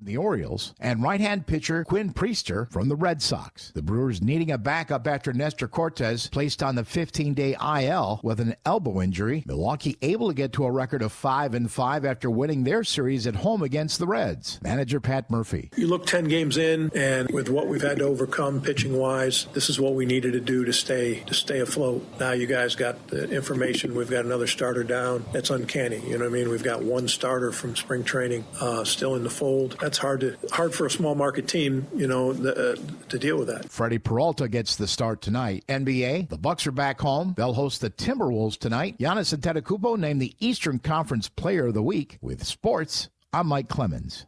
the Orioles, and right-hand pitcher Quinn Priester from the Red Sox. The Brewers needing a backup after Nestor Cortes placed on the 15-day IL with an elbow injury. Milwaukee able to get to a record of 5-5 after winning their series at home against the Reds. Manager Pat Murphy. You look 10 games in, and with what we've had to overcome pitching-wise, this is what we needed to do to stay afloat. Now you guys got the information. We've got another starter down. That's uncanny. You know what I mean? We've got one starter from spring training still in the fold. That's hard for a small market team, to deal with that. Freddie Peralta gets the start tonight. NBA, the Bucks are back home. They'll host the Timberwolves tonight. Giannis Antetokounmpo named the Eastern Conference Player of the Week. With sports, I'm Mike Clemens.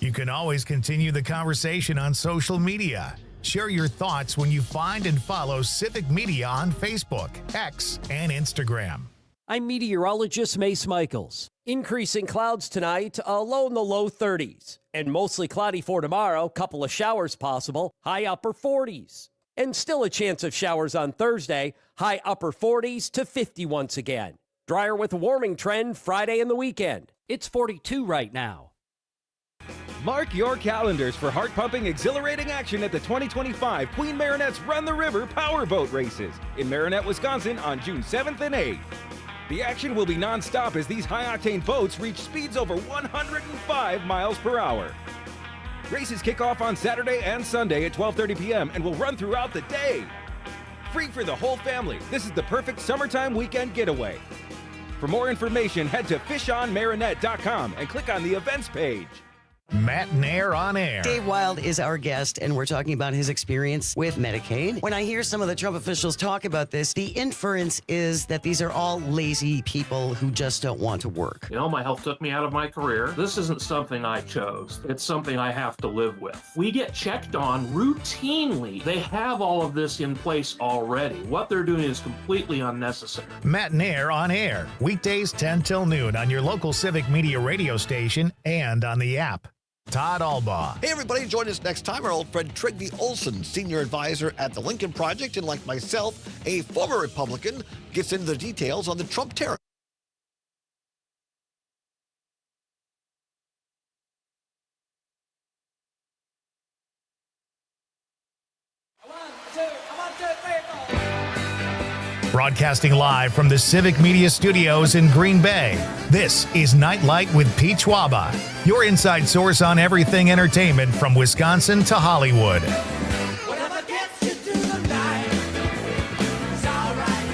You can always continue the conversation on social media. Share your thoughts when you find and follow Civic Media on Facebook, X, and Instagram. I'm meteorologist Mace Michaels. Increasing clouds tonight, a low in the low 30s. And mostly cloudy for tomorrow, couple of showers possible, high upper 40s. And still a chance of showers on Thursday, high upper 40s to 50 once again. Drier with a warming trend Friday and the weekend. It's 42 right now. Mark your calendars for heart-pumping, exhilarating action at the 2025 Queen Marinette's Run the River Powerboat Races in Marinette, Wisconsin on June 7th and 8th. The action will be non-stop as these high-octane boats reach speeds over 105 miles per hour. Races kick off on Saturday and Sunday at 12:30 p.m. and will run throughout the day. Free for the whole family, this is the perfect summertime weekend getaway. For more information, head to fishonmarinette.com and click on the events page. Matt Nair on air. Dave Wild is our guest, and we're talking about his experience with Medicaid. When I hear some of the Trump officials talk about this, the inference is that these are all lazy people who just don't want to work. My health took me out of my career. This isn't something I chose. It's something I have to live with. We get checked on routinely. They have all of this in place already. What they're doing is completely unnecessary. Matt Nair on air, weekdays 10 till noon on your local Civic Media radio station and on the app. Todd Albaugh. Hey, everybody, join us next time. Our old friend Trygve Olson, senior advisor at the Lincoln Project, and like myself, a former Republican, gets into the details on the Trump tariff. Broadcasting live from the Civic Media Studios in Green Bay, this is Night Light with Pete Schwaba, your inside source on everything entertainment from Wisconsin to Hollywood. Whatever gets you through the night, it's all right.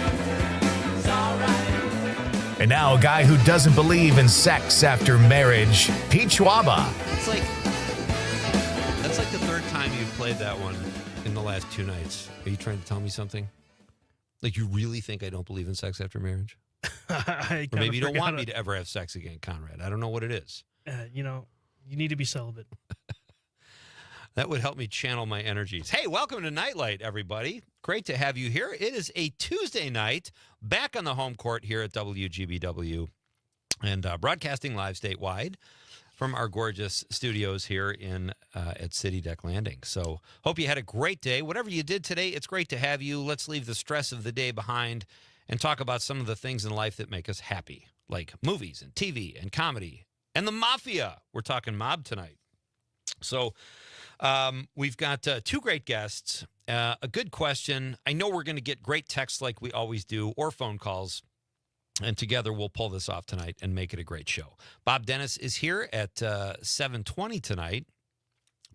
And now a guy who doesn't believe in sex after marriage, Pete Schwaba. That's like the third time you've played that one in the last 2 nights. Are you trying to tell me something? Like, you really think I don't believe in sex after marriage? Or maybe you don't want me to ever have sex again, Conrad. I don't know what it is. You need to be celibate. That would help me channel my energies. Hey, welcome to Nightlight, everybody. Great to have you here. It is a Tuesday night, back on the home court here at WGBW, and broadcasting live statewide from our gorgeous studios here at City Deck Landing. So hope you had a great day. Whatever you did today, it's great to have you. Let's leave the stress of the day behind and talk about some of the things in life that make us happy, like movies and TV and comedy and the mafia. We're talking mob tonight. So we've got 2 great guests, a good question. I know we're going to get great texts like we always do, or phone calls. And together we'll pull this off tonight and make it a great show. Bob Dennis is here at 7:20 tonight.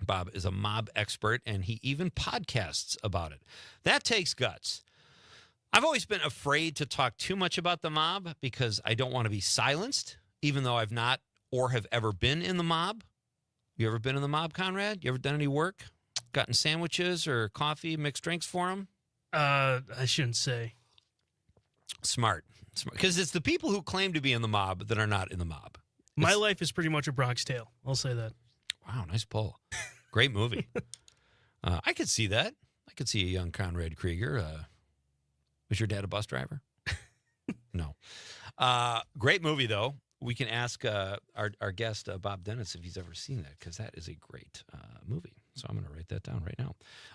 Bob is a mob expert, and he even podcasts about it. That takes guts. I've always been afraid to talk too much about the mob because I don't want to be silenced, even though I've not or have ever been in the mob. You ever been in the mob, Conrad? You ever done any work? Gotten sandwiches or coffee, mixed drinks for them? I shouldn't say. Smart. Because it's the people who claim to be in the mob that are not in the mob. My life is pretty much a Bronx Tale. I'll say that. Wow, nice pull. Great movie. I could see that. I could see a young Conrad Krieger. Was your dad a bus driver? No. Great movie, though. We can ask our guest, Bob Dennis, if he's ever seen that, because that is a great movie. So I'm going to write that down right now.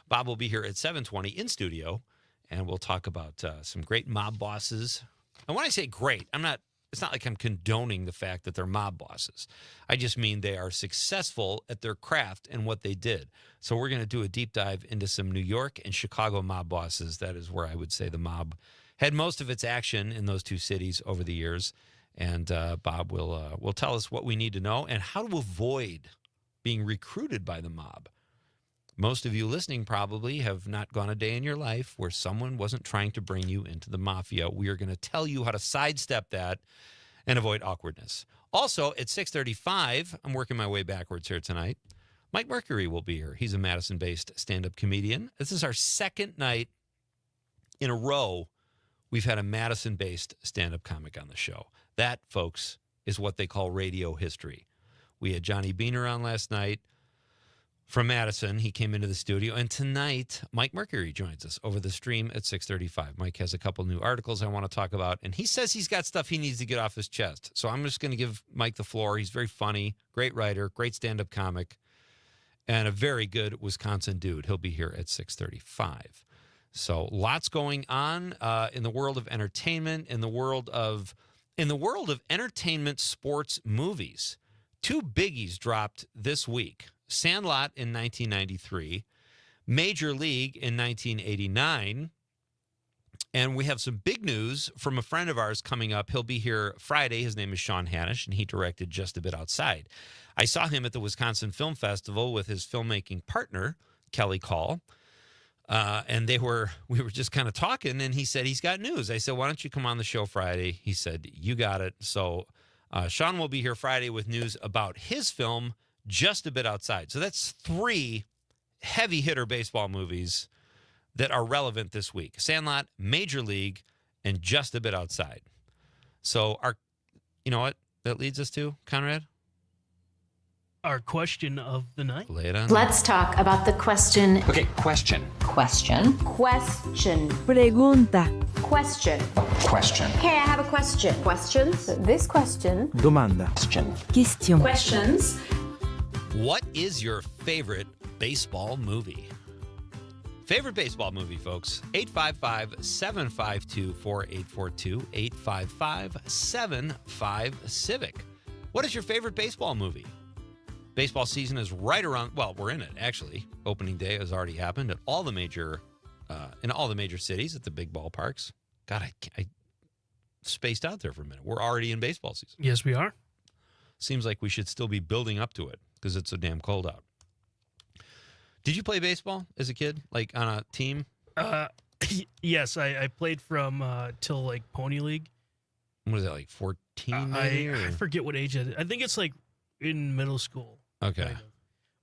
Bob will be here at 7:20 in studio, and we'll talk about some great mob bosses. And when I say great, I'm not it's not like I'm condoning the fact that they're mob bosses. I just mean they are successful at their craft and what they did. So we're going to do a deep dive into some New York and Chicago mob bosses. That is where I would say the mob had most of its action in those two cities over the years. And Bob will tell us what we need to know and how to avoid being recruited by the mob. Most of you listening probably have not gone a day in your life where someone wasn't trying to bring you into the mafia. We are going to tell you how to sidestep that and avoid awkwardness. Also, at 6:35, I'm working my way backwards here tonight. Mike Mercury will be here. He's a Madison-based stand-up comedian. This is our second night in a row we've had a Madison-based stand-up comic on the show. That, folks, is what they call radio history. We had Johnny Beaner on last night. From Madison, he came into the studio, and tonight, Mike Mercury joins us over the stream at 6:35. Mike has a couple new articles I want to talk about, and he says he's got stuff he needs to get off his chest. So I'm just going to give Mike the floor. He's very funny, great writer, great stand-up comic, and a very good Wisconsin dude. He'll be here at 6:35. So lots going on in the world of entertainment, in the world of entertainment, sports, movies. Two biggies dropped this week. Sandlot in 1993, Major League in 1989, and we have some big news from a friend of ours coming up. He'll be here Friday. His name is Sean Hanisch, and he directed Just a Bit Outside. I saw him at the Wisconsin Film Festival with his filmmaking partner, Kelly Call, and we were just kind of talking, and he said he's got news. I said, why don't you come on the show Friday? He said, you got it. So Sean will be here Friday with news about his film, Just a Bit Outside. So that's three heavy hitter baseball movies that are relevant this week. Sandlot, Major League, and Just a Bit Outside. So you know what that leads us to, Conrad? Our question of the night. Lay it on. Let's talk about the question. Okay, question. Question. Question. Pregunta. Question. Question. Hey, I have a question. Questions? This question. Domanda. Question. Question. Questions. What is your favorite baseball movie? Favorite baseball movie, folks. 855-752-4842. 855-75-CIVIC. What is your favorite baseball movie? Baseball season is right around, well, we're in it, actually. Opening day has already happened at all the major, in all the major cities at the big ballparks. God, I spaced out there for a minute. We're already in baseball season. Yes, we are. Seems like we should still be building up to it because it's so damn cold out. Did you play baseball as a kid, like on a team? Yes, I played from till like Pony League. What is that, like 14? I forget what age I think it's like in middle school. Okay. Kind of.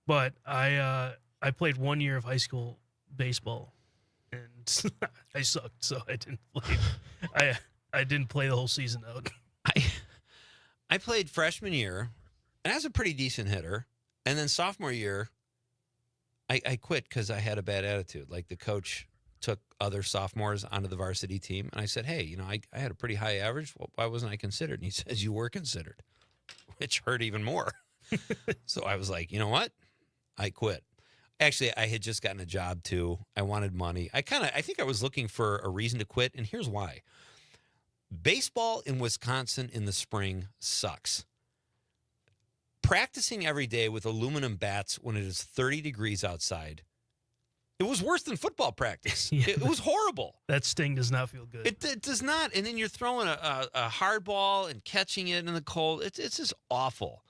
But I played 1 year of high school baseball, and I sucked, so I didn't play. I didn't play the whole season out. I played freshman year, and I was a pretty decent hitter. And then sophomore year, I quit because I had a bad attitude. Like the coach took other sophomores onto the varsity team, and I said, hey, you know, I had a pretty high average. Well, why wasn't I considered? And he says, you were considered, which hurt even more. So I was like, you know what? I quit. Actually, I had just gotten a job too. I wanted money. I think I was looking for a reason to quit, and here's why. Baseball in Wisconsin in the spring sucks. Practicing every day with aluminum bats when it is 30 degrees outside, it was worse than football practice. Yeah, it was horrible. That sting does not feel good. It does not. And then you're throwing a hard ball and catching it in the cold. It's just awful.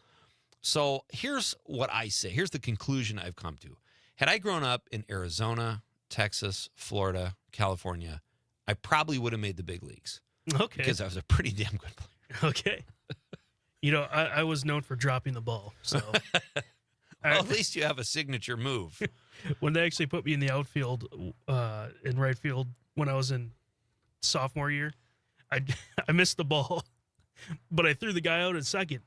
So here's what I say. Here's the conclusion I've come to. Had I grown up in Arizona, Texas, Florida, California, I probably would have made the big leagues. Okay. Because I was a pretty damn good player. Okay. You know, I was known for dropping the ball. So well, at least you have a signature move. When they actually put me in the outfield, in right field, when I was in sophomore year, I missed the ball, but I threw the guy out at second.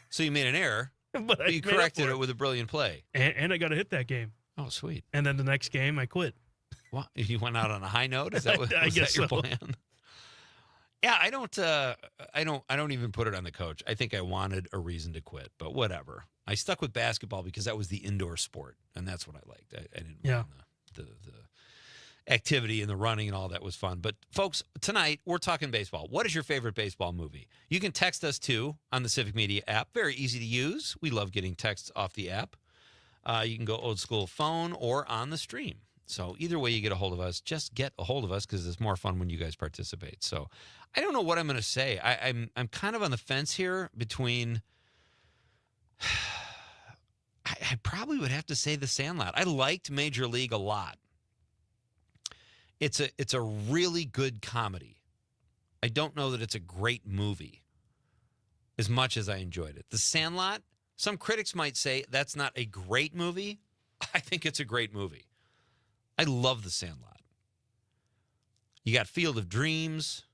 So you made an error, but you corrected it with a brilliant play. And I got to hit that game. Oh, sweet. And then the next game, I quit. Well, you went out on a high note? Is that what I guess your so. plan? Yeah, I don't even put it on the coach. I think I wanted a reason to quit, but whatever. I stuck with basketball because that was the indoor sport, and that's what I liked. I didn't mind the activity and the running and all that was fun. But folks, tonight we're talking baseball. What is your favorite baseball movie? You can text us too on the Civic Media app. Very easy to use. We love getting texts off the app. You can go old school phone or on the stream. So either way you get a hold of us, just get a hold of us because it's more fun when you guys participate. So I don't know what I'm going to say. I'm kind of on the fence here between. I probably would have to say The Sandlot. I liked Major League a lot. It's a really good comedy. I don't know that it's a great movie as much as I enjoyed it. The Sandlot, some critics might say that's not a great movie. I think it's a great movie. I love The Sandlot. You got Field of Dreams,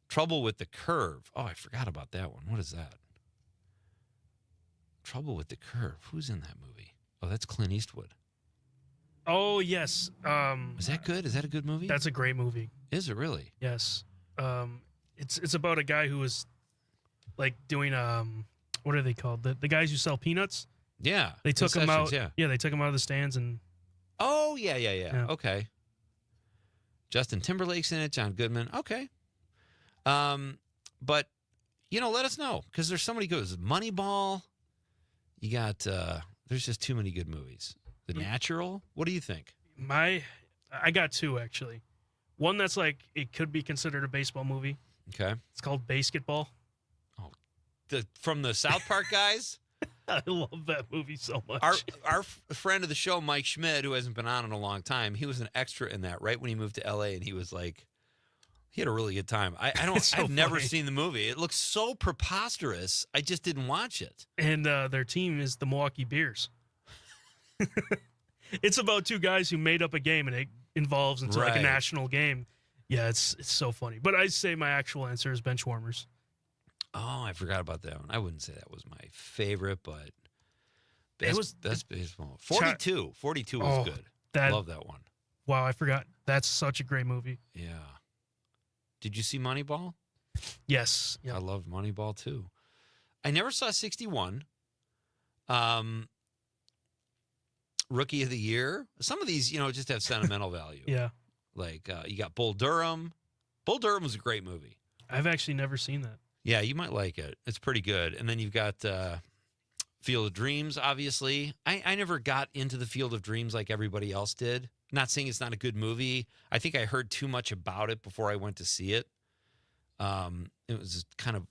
Trouble with the Curve. Oh, I forgot about that one. What is that? Trouble with the Curve. Who's in that movie? Oh, that's Clint Eastwood. Oh, yes. Is that good? Is that a good movie? That's a great movie. Is it really? Yes. It's about a guy who was like doing what are they called? The guys who sell peanuts. Yeah. They took him out. Yeah. They took him out of the stands and. Oh yeah. Okay. Justin Timberlake's in it. John Goodman. Okay. But let us know because there's so many good. Moneyball. You got. There's just too many good movies. The Natural. What do you think? I got two actually. One that's like it could be considered a baseball movie. Okay. It's called Basketball. Oh, from the South Park guys. I love that movie so much. Our friend of the show, Mike Schmidt, who hasn't been on in a long time, he was an extra in that right when he moved to L.A. and he was like, he had a really good time. I've never seen the movie. It looks so preposterous. I just didn't watch it. And their team is the Milwaukee Bears. It's about two guys who made up a game and it involves into like a national game. Yeah, it's so funny. But I'd say my actual answer is bench warmers. Oh, I forgot about that one. I wouldn't say that was my favorite, but that's baseball. 42. 42 was good. Love that one. Wow, I forgot. That's such a great movie. Yeah. Did you see Moneyball? Yes. Yep. I loved Moneyball too. I never saw 61. Rookie of the Year. Some of these, just have sentimental value. Yeah. Like you got Bull Durham. Bull Durham was a great movie. I've actually never seen that. Yeah, you might like it. It's pretty good. And then you've got Field of Dreams, obviously. I never got into the Field of Dreams like everybody else did. Not saying it's not a good movie. I think I heard too much about it before I went to see it. It was kind of,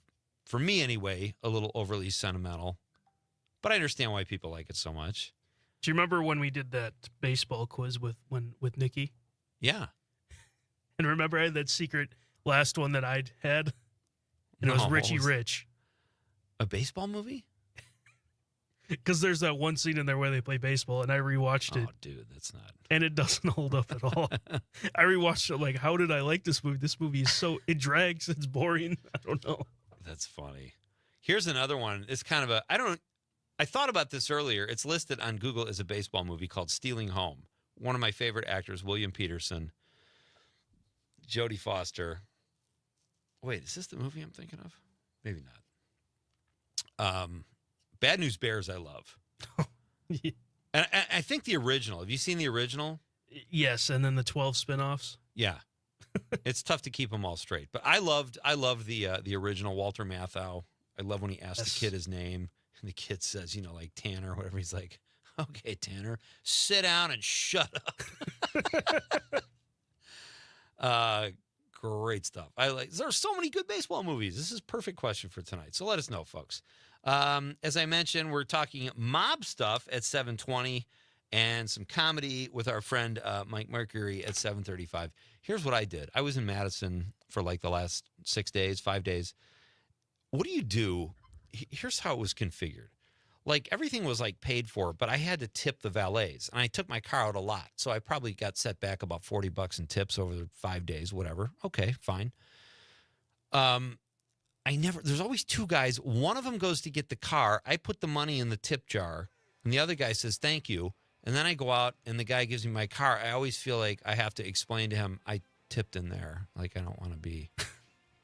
for me anyway, a little overly sentimental. But I understand why people like it so much. Do you remember when we did that baseball quiz with Nikki? Yeah. And remember I had that secret last one that I'd had? And it was Richie Rich. A baseball movie? Because there's that one scene in there where they play baseball, and I rewatched it. Oh, dude, that's not. And it doesn't hold up at all. I rewatched it like, how did I like this movie? This movie is it drags, it's boring. I don't know. That's funny. Here's another one. It's kind of I thought about this earlier. It's listed on Google as a baseball movie called Stealing Home. One of my favorite actors, William Peterson, Jodie Foster. Wait, is this the movie I'm thinking of? Maybe not. Bad News Bears, I love. Yeah. And I think the original. Have you seen the original? Yes, and then the 12 spinoffs. Yeah. It's tough to keep them all straight. But I loved the original Walter Matthau. I love when he asked the kid his name, and the kid says, like Tanner or whatever. He's like, okay, Tanner, sit down and shut up. Great stuff. There's so many good baseball movies. This is a perfect question for tonight. So let us know, folks. As I mentioned, we're talking mob stuff at 7:20 and some comedy with our friend Mike Mercury at 7:35. Here's what I did. I was in Madison for like the last 5 days. What do you do? Here's how it was configured. Like everything was like paid for, but I had to tip the valets, and I took my car out a lot, so I probably got set back about $40 in tips over the 5 days, whatever. Okay, fine. There's always two guys. One of them goes to get the car. I put the money in the tip jar, and the other guy says thank you, and then I go out, and the guy gives me my car. I always feel like I have to explain to him I tipped in there. Like I don't want to be.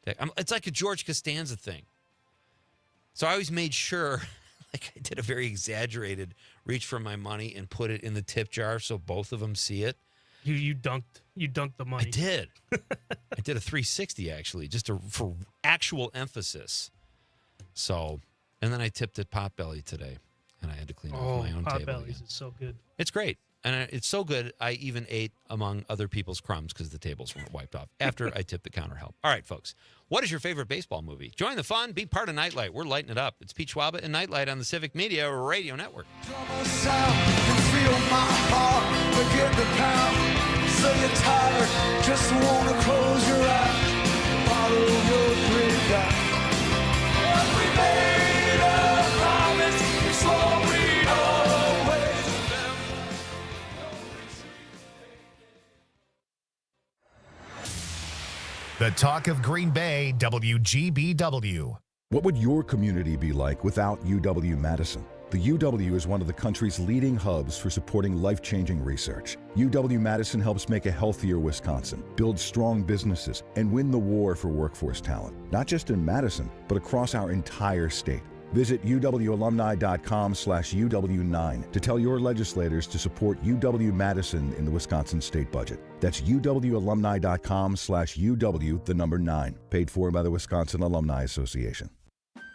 It's like a George Costanza thing. So I always made sure. Like I did a very exaggerated reach for my money and put it in the tip jar so both of them see it. You dunked the money. I did. I did a 360 actually, just for actual emphasis. So, and then I tipped at Potbelly today, and I had to clean off my own table Potbelly's again. is so good. It's great. And it's so good, I even ate among other people's crumbs because the tables weren't wiped off after I tipped the counter help. All right, folks. What is your favorite baseball movie? Join the fun. Be part of Nightlight. We're lighting it up. It's Pete Schwaba and Nightlight on the Civic Media Radio Network. So you're tired, just wanna close your eyes, follow your great guy. We made a promise, it's all we always remember. The talk of Green Bay, WGBW. What would your community be like without UW-Madison? The UW is one of the country's leading hubs for supporting life-changing research. UW-Madison helps make a healthier Wisconsin, build strong businesses, and win the war for workforce talent, not just in Madison, but across our entire state. Visit uwalumni.com/UW9 to tell your legislators to support UW-Madison in the Wisconsin state budget. That's uwalumni.com/UW, the number 9, paid for by the Wisconsin Alumni Association.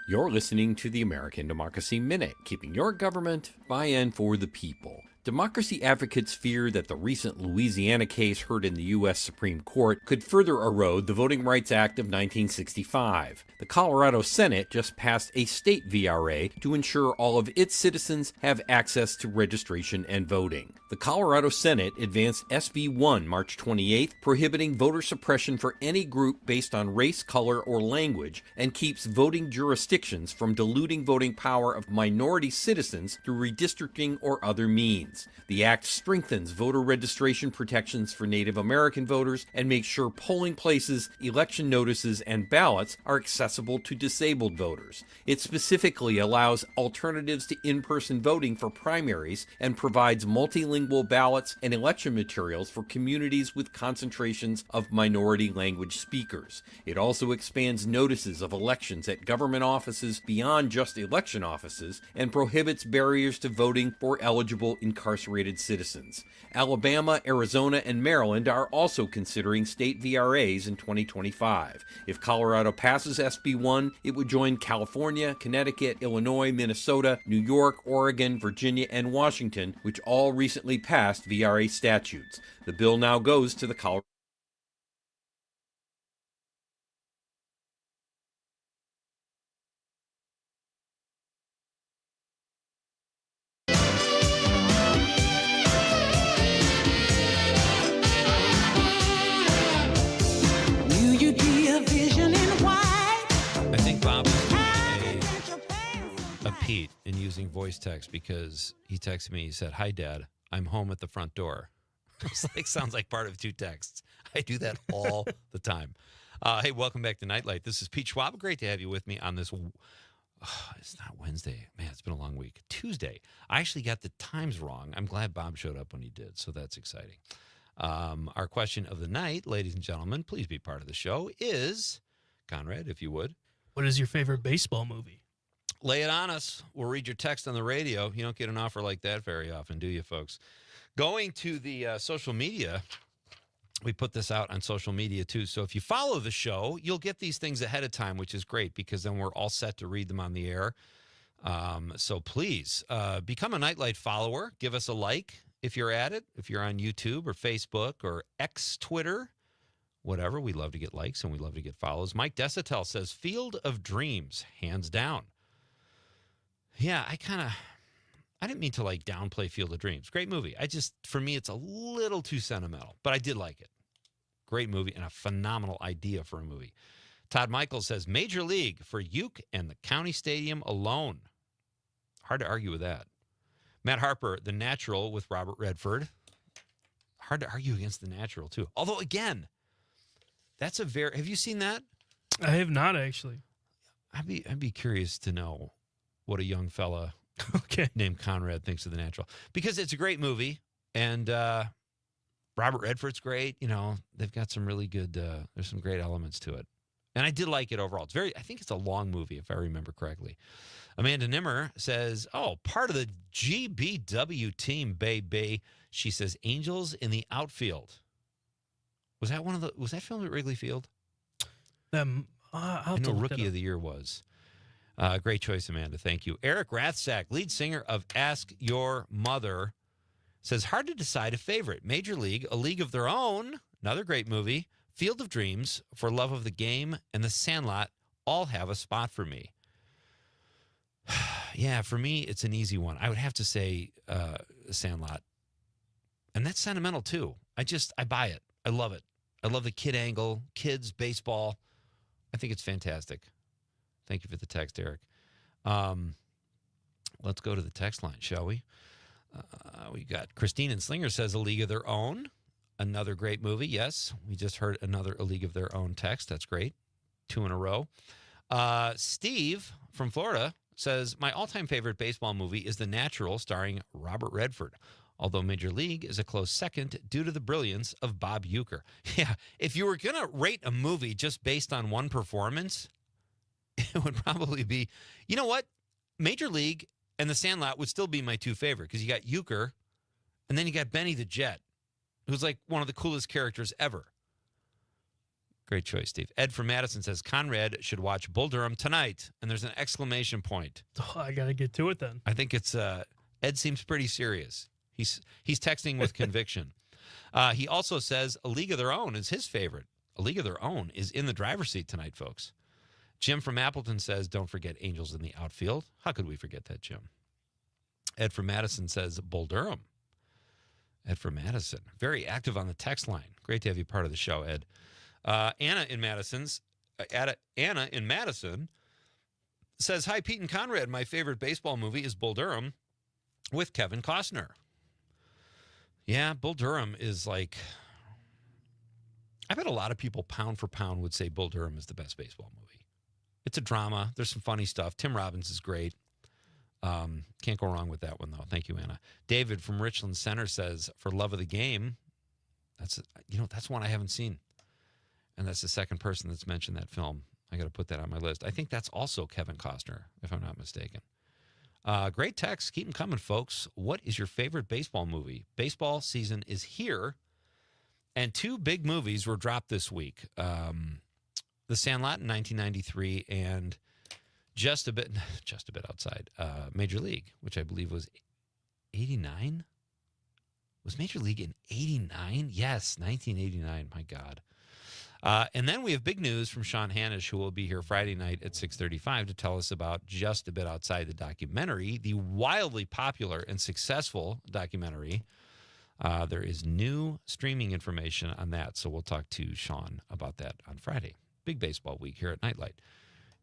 You're listening to the American Democracy Minute, keeping your government by and for the people. Democracy advocates fear that the recent Louisiana case heard in the U.S. Supreme Court could further erode the Voting Rights Act of 1965. The Colorado Senate just passed a state VRA to ensure all of its citizens have access to registration and voting. The Colorado Senate advanced SB 1 March 28th, prohibiting voter suppression for any group based on race, color, or language, and keeps voting jurisdictions from diluting voting power of minority citizens through redistricting or other means. The act strengthens voter registration protections for Native American voters and makes sure polling places, election notices, and ballots are accessible to disabled voters. It specifically allows alternatives to in-person voting for primaries and provides multilingual ballots and election materials for communities with concentrations of minority language speakers. It also expands notices of elections at government offices beyond just election offices and prohibits barriers to voting for eligible incarcerated citizens. Alabama, Arizona, and Maryland are also considering state VRAs in 2025. If Colorado passes SB 1, it would join California, Connecticut, Illinois, Minnesota, New York, Oregon, Virginia, and Washington, which all recently passed VRA statutes. The bill now goes to the Colorado Pete in using voice text because he texted me. He said, "Hi, Dad. I'm home at the front door." It's like sounds like part of 2 texts. I do that all the time. Hey, welcome back to Nightlight. This is Pete Schwab. Great to have you with me on this. It's not Wednesday. Man, it's been a long week. Tuesday. I actually got the times wrong. I'm glad Bob showed up when he did, so that's exciting. Our question of the night, ladies and gentlemen, please be part of the show, is, Conrad, if you would. What is your favorite baseball movie? Lay it on us. We'll read your text on the radio. You don't get an offer like that very often, do you, folks? Going to the social media, we put this out on social media, too. So if you follow the show, you'll get these things ahead of time, which is great because then we're all set to read them on the air. So please become a Nightlight follower. Give us a like if you're at it, if you're on YouTube or Facebook or X Twitter, whatever. We love to get likes and we love to get follows. Mike Desatel says, Field of Dreams, hands down. Yeah, I didn't mean to like downplay Field of Dreams. Great movie. For me, it's a little too sentimental, but I did like it. Great movie and a phenomenal idea for a movie. Todd Michaels says, Major League for Uke and the County Stadium alone. Hard to argue with that. Matt Harper, The Natural with Robert Redford. Hard to argue against The Natural, too. Although, again, have you seen that? I have not, actually. I'd be curious to know what a young fella named Conrad thinks of The Natural. Because it's a great movie, and Robert Redford's great. You know, they've got some really good, there's some great elements to it. And I did like it overall. I think it's a long movie, if I remember correctly. Amanda Nimmer says, oh, part of the GBW team, baby. She says, Angels in the Outfield. Was that filmed at Wrigley Field? I'll I know Rookie of the Year was. Great choice, Amanda. Thank you. Eric Rathsack, lead singer of Ask Your Mother, says, hard to decide a favorite. Major League, A League of Their Own, another great movie, Field of Dreams, For Love of the Game, and The Sandlot all have a spot for me. Yeah, for me, it's an easy one. I would have to say Sandlot. And that's sentimental, too. I buy it. I love it. I love the kid angle, kids, baseball. I think it's fantastic. Thank you for the text, Eric. Let's go to the text line, shall we? We got Christine and Slinger says A League of Their Own. Another great movie. Yes, we just heard another A League of Their Own text. That's great. 2 in a row. Steve from Florida says, my all-time favorite baseball movie is The Natural, starring Robert Redford, although Major League is a close second due to the brilliance of Bob Uecker. Yeah, if you were going to rate a movie just based on one performance, it would probably be, you know what? Major League and The Sandlot would still be my 2 favorite because you got Uecker and then you got Benny the Jet, who's like one of the coolest characters ever. Great choice, Steve. Ed from Madison says, Conrad should watch Bull Durham tonight. And there's an exclamation point. Oh, I got to get to it then. I think it's, Ed seems pretty serious. He's texting with conviction. He also says A League of Their Own is his favorite. A League of Their Own is in the driver's seat tonight, folks. Jim from Appleton says, don't forget Angels in the Outfield. How could we forget that, Jim? Ed from Madison says, Bull Durham. Ed from Madison. Very active on the text line. Great to have you part of the show, Ed. Anna in Madison says, hi, Pete and Conrad. My favorite baseball movie is Bull Durham with Kevin Costner. Yeah, Bull Durham is like, I bet a lot of people pound for pound would say Bull Durham is the best baseball movie. It's a drama. There's some funny stuff. Tim Robbins is great. Can't go wrong with that one, though. Thank you, Anna. David from Richland Center says, for Love of the Game, that's one I haven't seen. And that's the second person that's mentioned that film. I got to put that on my list. I think that's also Kevin Costner, if I'm not mistaken. Great text. Keep them coming, folks. What is your favorite baseball movie? Baseball season is here, and 2 big movies were dropped this week. The Sandlot in 1993 and just a bit outside, Major League, which I believe was 89. Was Major League in 89? Yes, 1989. My God. And then we have big news from Sean Hanish, who will be here Friday night at 6:35 to tell us about Just a Bit Outside the documentary, the wildly popular and successful documentary. There is new streaming information on that, so we'll talk to Sean about that on Friday. Big baseball week here at Nightlight.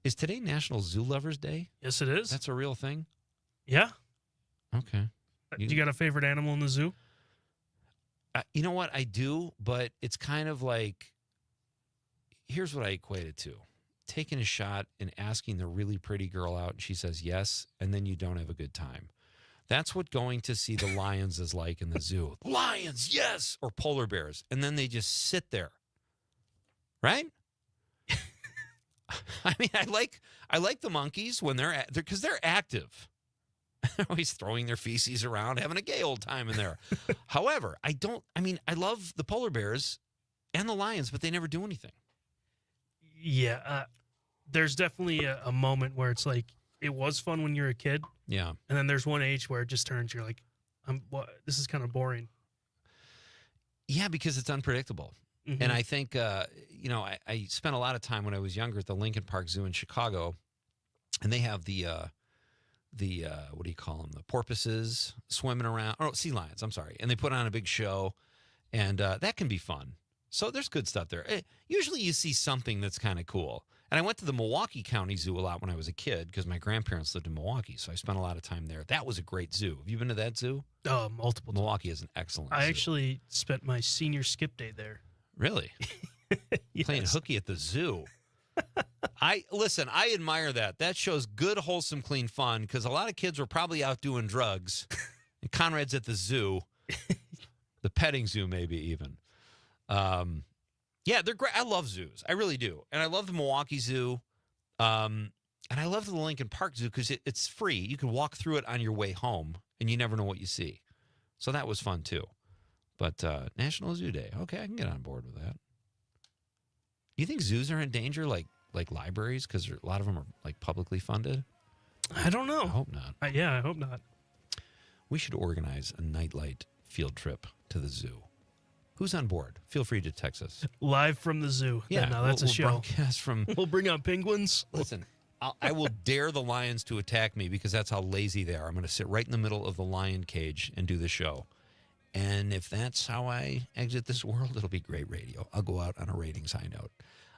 Is today National Zoo Lovers Day? Yes, it is. That's a real thing? Yeah. Okay. You got a favorite animal in the zoo? You know what? I do, but it's kind of like, here's what I equate it to. Taking a shot and asking the really pretty girl out, and she says yes, and then you don't have a good time. That's what going to see the lions is like in the zoo. Lions, yes! Or polar bears. And then they just sit there. Right? I mean, I like the monkeys when they're because they're active. They're always throwing their feces around, having a gay old time in there. However, I love the polar bears and the lions, but they never do anything. Yeah. There's definitely a moment where it's like, it was fun when you're a kid. Yeah. And then there's one age where it just turns, you're like, this is kind of boring. Yeah, because it's unpredictable. Mm-hmm. And I think, I spent a lot of time when I was younger at the Lincoln Park Zoo in Chicago, and they have the what do you call them? The porpoises swimming around. Oh, sea lions, I'm sorry. And they put on a big show, and that can be fun. So there's good stuff there. Usually you see something that's kind of cool. And I went to the Milwaukee County Zoo a lot when I was a kid because my grandparents lived in Milwaukee, so I spent a lot of time there. That was a great zoo. Have you been to that zoo? Multiple times. Milwaukee is an excellent zoo. I actually spent my senior skip day there. Really? Yes. Playing hooky at the zoo. I admire that. That shows good, wholesome, clean fun because a lot of kids were probably out doing drugs. And Conrad's at the zoo, the petting zoo maybe even. Yeah, they're great. I love zoos. I really do. And I love the Milwaukee Zoo. And I love the Lincoln Park Zoo because it's free. You can walk through it on your way home, and you never know what you see. So that was fun, too. But National Zoo Day. Okay, I can get on board with that. You think zoos are in danger like libraries because a lot of them are like publicly funded? I don't know. I hope not. Yeah, I hope not. We should organize a Nightlight field trip to the zoo. Who's on board? Feel free to text us. Live from the zoo. Yeah, no, that's we'll a show. Broadcast from. We'll bring out penguins. Listen, I will dare the lions to attack me because that's how lazy they are. I'm going to sit right in the middle of the lion cage and do the show. And if that's how I exit this world, it'll be great radio. I'll go out on a ratings high note.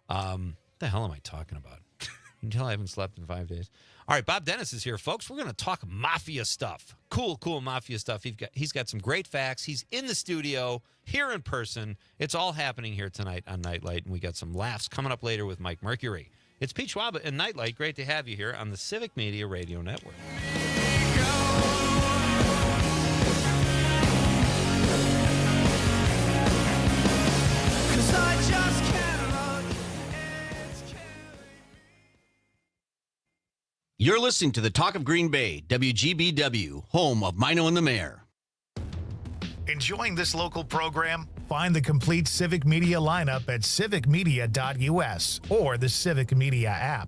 What the hell am I talking about? You can tell I haven't slept in 5 days. All right, Bob Dennis is here, folks. We're going to talk mafia stuff. Cool mafia stuff. He's got some great facts. He's in the studio, here in person. It's all happening here tonight on Nightlight, and we got some laughs coming up later with Mike Mercury. It's Pete Schwaba and Nightlight. Great to have you here on the Civic Media Radio Network. You're listening to the Talk of Green Bay, WGBW, home of Mino and the Mayor. Enjoying this local program? Find the complete Civic Media lineup at civicmedia.us or the Civic Media app.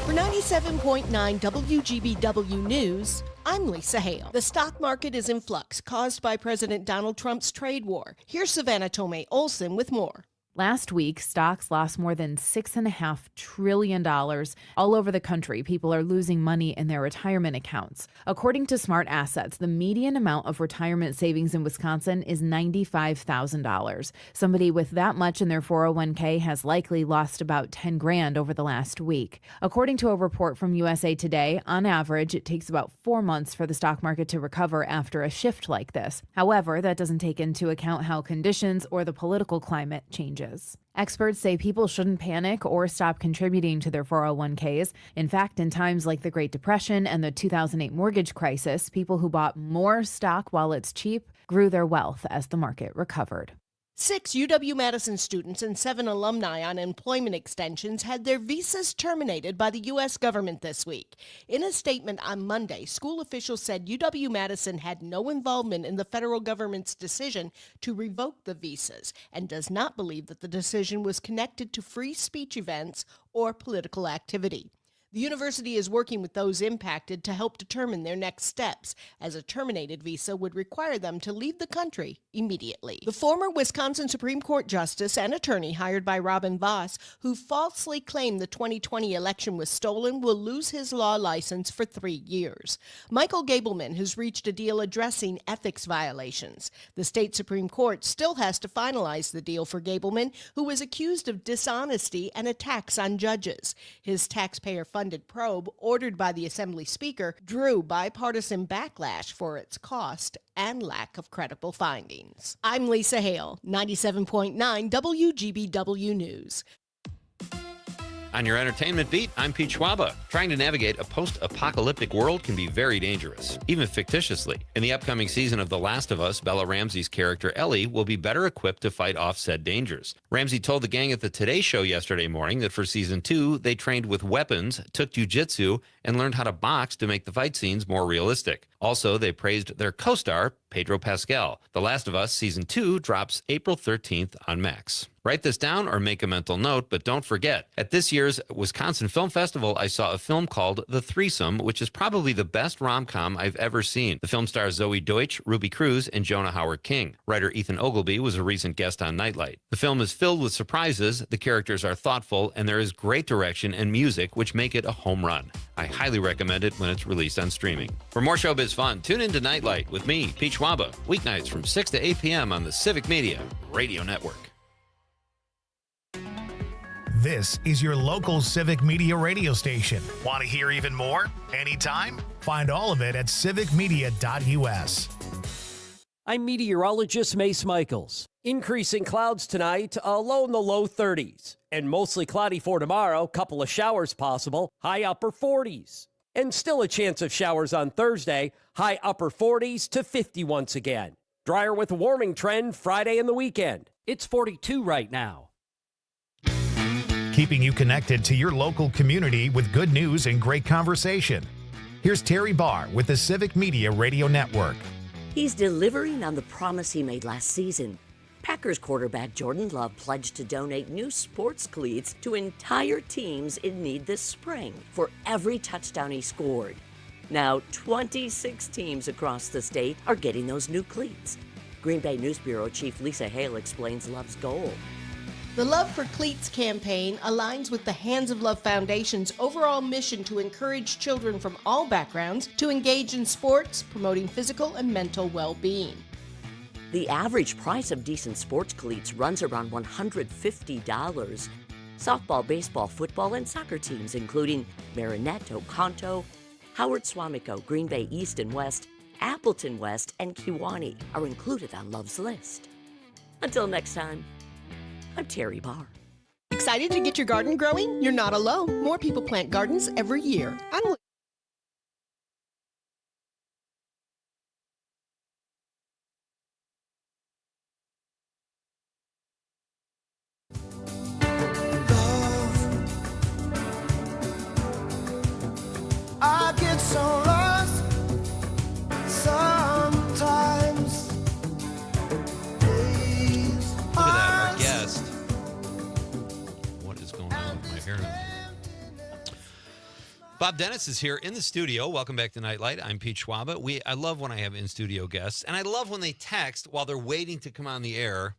For 97.9 WGBW News, I'm Lisa Hale. The stock market is in flux caused by President Donald Trump's trade war. Here's Savannah Tomei Olson with more. Last week, stocks lost more than $6.5 trillion. All over the country, people are losing money in their retirement accounts. According to Smart Assets, the median amount of retirement savings in Wisconsin is $95,000. Somebody with that much in their 401k has likely lost about $10,000 over the last week. According to a report from USA Today, on average, it takes about 4 months for the stock market to recover after a shift like this. However, that doesn't take into account how conditions or the political climate changes. Experts say people shouldn't panic or stop contributing to their 401ks. In fact, in times like the Great Depression and the 2008 mortgage crisis, people who bought more stock while it's cheap grew their wealth as the market recovered. 6 UW-Madison students and 7 alumni on employment extensions had their visas terminated by the U.S. government this week. In a statement on Monday, school officials said UW-Madison had no involvement in the federal government's decision to revoke the visas and does not believe that the decision was connected to free speech events or political activity. The university is working with those impacted to help determine their next steps, as a terminated visa would require them to leave the country immediately. The former Wisconsin Supreme Court justice and attorney hired by Robin Voss, who falsely claimed the 2020 election was stolen, will lose his law license for 3 years. Michael Gableman has reached a deal addressing ethics violations. The state Supreme Court still has to finalize the deal for Gableman, who is accused of dishonesty and attacks on judges. His taxpayer-funded probe, ordered by the Assembly Speaker, drew bipartisan backlash for its cost and lack of credible findings. I'm Lisa Hale, 97.9 WGBW News. On your entertainment beat, I'm Pete Schwaba. Trying to navigate a post-apocalyptic world can be very dangerous, even fictitiously. In the upcoming season of The Last of Us, Bella Ramsey's character Ellie will be better equipped to fight off said dangers. Ramsey told the gang at the Today Show yesterday morning that for season 2, they trained with weapons, took jiu-jitsu, and learned how to box to make the fight scenes more realistic. Also, they praised their co-star, Pedro Pascal. The Last of Us Season 2 drops April 13th on Max. Write this down or make a mental note, but don't forget, at this year's Wisconsin Film Festival, I saw a film called The Threesome, which is probably the best rom-com I've ever seen. The film stars Zoe Deutsch, Ruby Cruz, and Jonah Howard King. Writer Ethan Ogilvy was a recent guest on Nightlight. The film is filled with surprises, the characters are thoughtful, and there is great direction and music, which make it a home run. I highly recommend it when it's released on streaming. For more showbiz fun, tune in to Nightlight with me, Pete Schwaba, weeknights from 6 to 8 p.m. on the Civic Media Radio Network. This is your local Civic Media radio station. Want to hear even more? Anytime? Find all of it at civicmedia.us. I'm meteorologist Mace Michaels. Increasing clouds tonight, a low in the low 30s. And mostly cloudy for tomorrow, couple of showers possible, high upper 40s. And still a chance of showers on Thursday, high upper 40s to 50 once again. Drier with a warming trend Friday and the weekend. It's 42 right now. Keeping you connected to your local community with good news and great conversation. Here's Terry Barr with the Civic Media Radio Network. He's delivering on the promise he made last season. Packers quarterback Jordan Love pledged to donate new sports cleats to entire teams in need this spring for every touchdown he scored. Now, 26 teams across the state are getting those new cleats. Green Bay News Bureau Chief Lisa Hale explains Love's goal. The Love for Cleats campaign aligns with the Hands of Love Foundation's overall mission to encourage children from all backgrounds to engage in sports, promoting physical and mental well-being. The average price of decent sports cleats runs around $150. Softball, baseball, football, and soccer teams, including Marinette, Oconto, Howard Swamico, Green Bay East and West, Appleton West, and Kewanee, are included on Love's list. Until next time, I'm Terry Barr. Excited to get your garden growing? You're not alone. More people plant gardens every year. I get so lost sometimes. Look at that, our guest. What is going on with my hair now? Bob Dennis is here in the studio. Welcome back to Nightlight. I'm Pete Schwaba. I love when I have in-studio guests, and I love when they text while they're waiting to come on the air.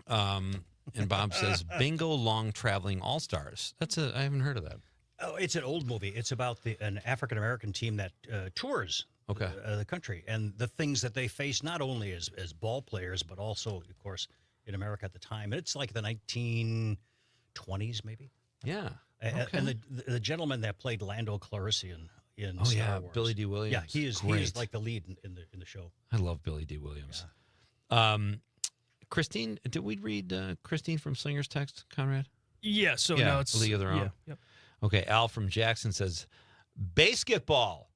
And Bob says, "Bingo Long Traveling All-Stars." I haven't heard of that. Oh, it's an old movie. It's about an African-American team that tours the country and the things that they face, not only as ball players, but also, of course, in America at the time. And it's like the 1920s, maybe. Yeah. And the gentleman that played Lando Calrissian in Star Wars. Billy D. Williams. Yeah, he is like the lead in the show. I love Billy D. Williams. Yeah. Christine, did we read Christine from Slinger's text, Conrad? Yeah, so yeah, now it's League of Their Own. Yeah, yep. Okay, Al from Jackson says, "Basketball."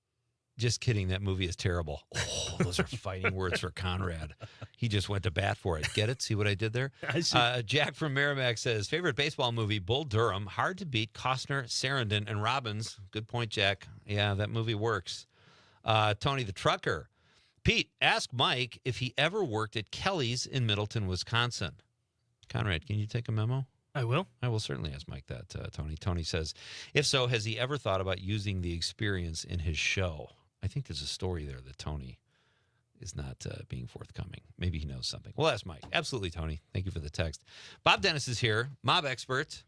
Just kidding. That movie is terrible. Oh, those are fighting words for Conrad. He just went to bat for it. Get it? See what I did there? I see. Jack from Merrimack says, "Favorite baseball movie, Bull Durham. Hard to beat Costner, Sarandon, and Robbins." Good point, Jack. Yeah, that movie works. Tony the Trucker. Pete, ask Mike if he ever worked at Kelly's in Middleton, Wisconsin. Conrad, can you take a memo? I will. I will certainly ask Mike that, Tony. Tony says, if so, has he ever thought about using the experience in his show? I think there's a story there that Tony is not being forthcoming. Maybe he knows something. We'll ask Mike. Absolutely, Tony. Thank you for the text. Bob Dennis is here, mob expert.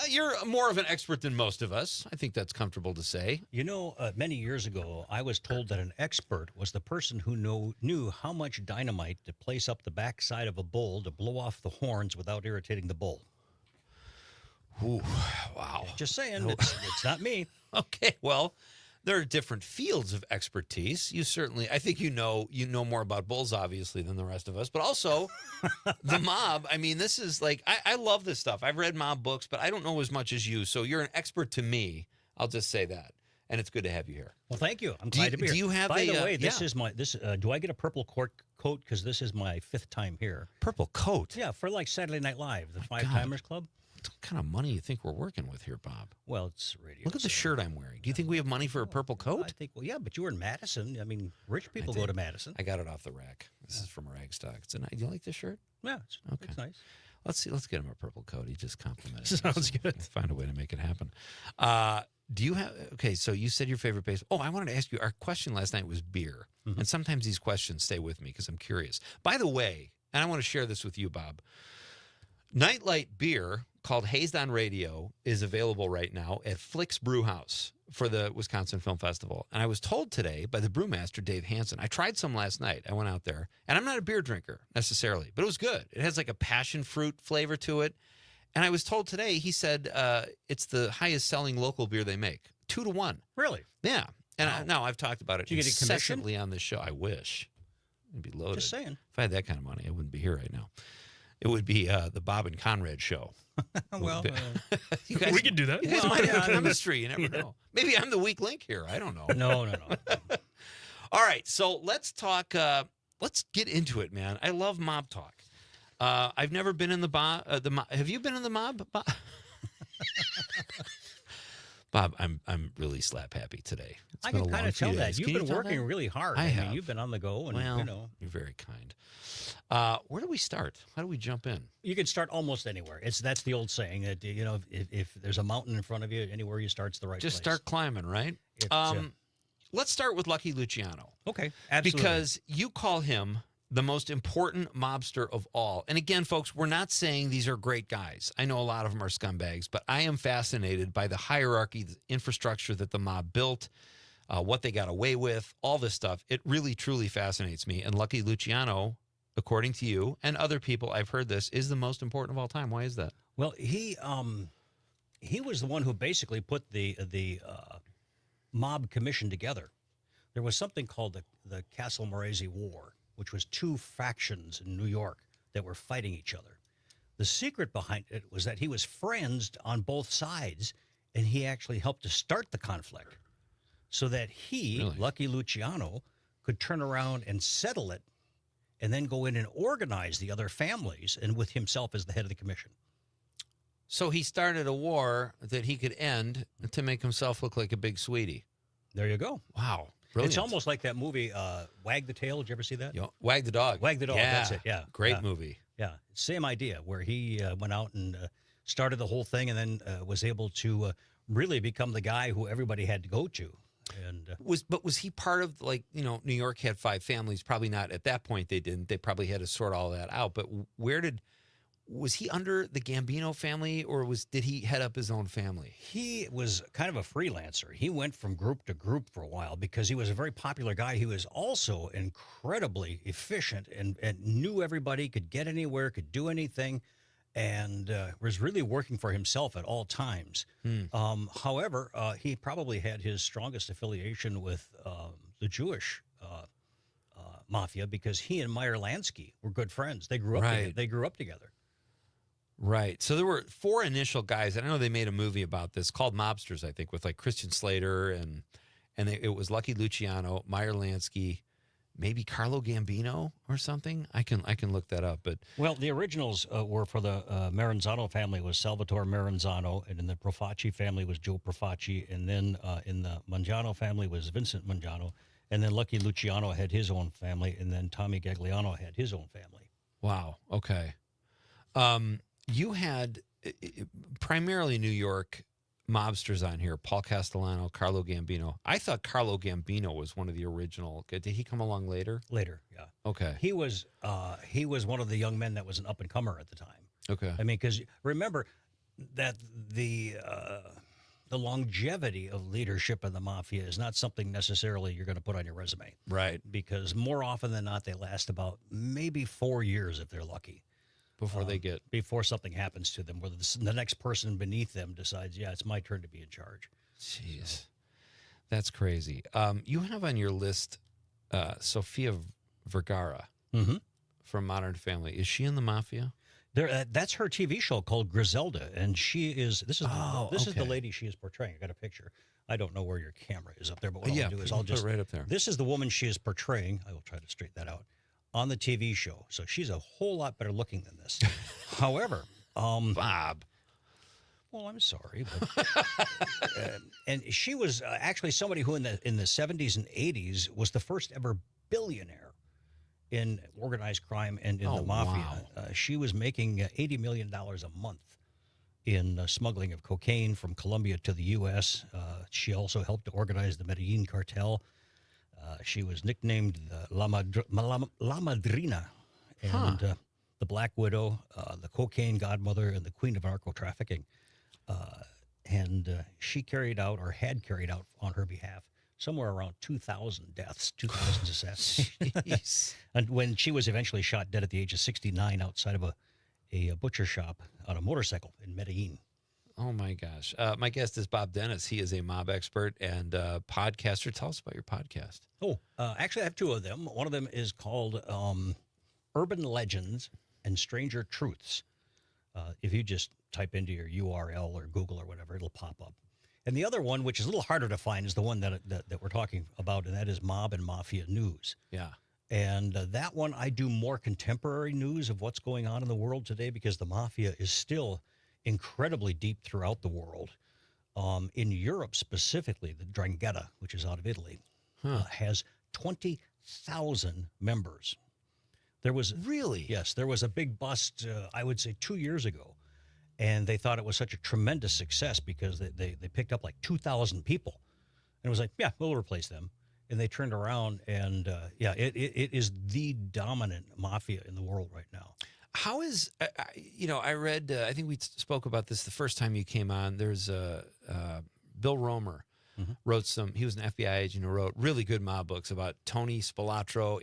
You're more of an expert than most of us. I think that's comfortable to say. You know, many years ago, I was told that an expert was the person who knew how much dynamite to place up the backside of a bull to blow off the horns without irritating the bull. Ooh, wow. Just saying, it's not me. Okay, well, there are different fields of expertise. You certainly, I think you know more about bulls, obviously, than the rest of us. But also, the mob, I mean, this is like, I love this stuff. I've read mob books, but I don't know as much as you. So you're an expert to me. I'll just say that. And it's good to have you here. Well, thank you. I'm glad to be here. Do you have By the way, this is my, do I get a purple coat? Because this is my 5th time here. Purple coat? Yeah, for like Saturday Night Live, the Five Timers Club. What kind of money you think we're working with here, Bob? Well, it's radio. Look at the shirt I'm wearing. Do you think we have money for a purple coat? I think, well, yeah, but you were in Madison. I mean, rich people go to Madison. I got it off the rack. This is from Ragstock. Do you like this shirt? Yeah, it's nice. Let's see. Let's get him a purple coat. He just complimented. Sounds good. Let's find a way to make it happen. Do you have? Okay, so you said your favorite base. Oh, I wanted to ask you. Our question last night was beer, and sometimes these questions stay with me because I'm curious. By the way, and I want to share this with you, Bob. Nightlight beer called Hazed on Radio is available right now at Flick's Brew House for the Wisconsin Film Festival. And I was told today by the brewmaster, Dave Hansen. I tried some last night. I went out there, and I'm not a beer drinker necessarily, but it was good. It has like a passion fruit flavor to it. And I was told today, he said it's the highest selling local beer they make, 2-1. Really? Yeah. And now I've talked about it Did you get a commission? incessantly on this show. I wish. It'd be loaded. Just saying. If I had that kind of money, I wouldn't be here right now. It would be the Bob and Conrad show. Well, you guys, we could do that. You guys might have chemistry. You never know. Maybe I'm the weak link here. I don't know. No. All right, so let's talk. Let's get into it, man. I love mob talk. I've never been in the mob. Have you been in the mob, Bob? Bob, I'm really slap happy today. I can kind of tell that. You've been working really hard. I mean, you've been on the go, and well, you're very kind. Where do we start? How do we jump in? You can start almost anywhere. That's the old saying that if there's a mountain in front of you, anywhere you start's the right place. Just start climbing, right? Let's start with Lucky Luciano. Okay, absolutely. Because you call him the most important mobster of all. And again, folks, we're not saying these are great guys. I know a lot of them are scumbags, but I am fascinated by the hierarchy, the infrastructure that the mob built, what they got away with, all this stuff. It really, truly fascinates me. And Lucky Luciano, according to you and other people, I've heard this, is the most important of all time. Why is that? Well, he was the one who basically put the mob commission together. There was something called the Castle Morazzi War, which was two factions in New York that were fighting each other. The secret behind it was that he was friends on both sides, and he actually helped to start the conflict so that he, really? Lucky Luciano, could turn around and settle it and then go in and organize the other families, and with himself as the head of the commission. So he started a war that he could end to make himself look like a big sweetie. There you go. Wow. Brilliant. It's almost like that movie, Wag the Tail. Did you ever see that? Wag the Dog. Wag the Dog, that's it, yeah. Great movie. Yeah, same idea, where he went out and started the whole thing and then was able to really become the guy who everybody had to go to. And was he part of, like, New York had 5 families, probably not at that point they didn't. They probably had to sort all that out. But was he under the Gambino family, or did he head up his own family? He was kind of a freelancer. He went from group to group for a while because he was a very popular guy. He was also incredibly efficient and knew everybody, could get anywhere, could do anything, and was really working for himself at all times. However, he probably had his strongest affiliation with the Jewish mafia because he and Meyer Lansky were good friends. They grew up together. They grew up together. Right. So there were 4 initial guys. I know they made a movie about this called Mobsters, I think, with like Christian Slater and it was Lucky Luciano, Meyer Lansky, maybe Carlo Gambino or something. I can look that up. But the originals were for the Maranzano family was Salvatore Maranzano, and in the Profaci family was Joe Profaci, and then in the Mangiano family was Vincent Mangiano, and then Lucky Luciano had his own family, and then Tommy Gagliano had his own family. Wow. Okay. You had primarily New York mobsters on here, Paul Castellano, Carlo Gambino. I thought Carlo Gambino was one of the original. Did he come along later? Later, yeah. Okay. He was one of the young men that was an up-and-comer at the time. Okay. I mean, because remember that the longevity of leadership in the mafia is not something necessarily you're going to put on your resume. Right. Because more often than not, they last about maybe 4 years if they're lucky. Before something happens to them, where the next person beneath them decides, it's my turn to be in charge. Jeez, that's crazy. You have on your list Sofia Vergara from Modern Family. Is she in the mafia? That's her TV show called Griselda, and she is. This is the lady she is portraying. I got a picture. I don't know where your camera is up there, but what I'll do is I'll just put it right up there. This is the woman she is portraying. I will try to straighten that out. On the TV show. So she's a whole lot better looking than this. However, Bob. Well, I'm sorry. But, and she was actually somebody who in the 70s and 80s was the first ever billionaire in organized crime and in the mafia. Wow. She was making $80 million a month in smuggling of cocaine from Colombia to the U.S. She also helped to organize the Medellin cartel. She was nicknamed La Madrina, and the Black Widow, the Cocaine Godmother, and the Queen of Narco Trafficking. And she carried out, or had carried out on her behalf, somewhere around 2,000 deaths, 2,000 assassinations. And when she was eventually shot dead at the age of 69 outside of a butcher shop on a motorcycle in Medellin. Oh, my gosh. My guest is Bob Dennis. He is a mob expert and podcaster. Tell us about your podcast. Oh, actually, I have 2 of them. One of them is called Urban Legends and Stranger Truths. If you just type into your URL or Google or whatever, it'll pop up. And the other one, which is a little harder to find, is the one that we're talking about, and that is Mob and Mafia News. Yeah. And that one, I do more contemporary news of what's going on in the world today because the mafia is still incredibly deep throughout the world. In Europe specifically, the 'Ndrangheta, which is out of Italy, has 20,000 members. There was really? Yes, there was a big bust, I would say 2 years ago. And they thought it was such a tremendous success because they picked up like 2,000 people. And it was like, yeah, we'll replace them. And they turned around and, it is the dominant mafia in the world right now. How is, I read, I think we spoke about this the first time you came on. There's Bill Romer wrote he was an FBI agent who wrote really good mob books about Tony Spilatro,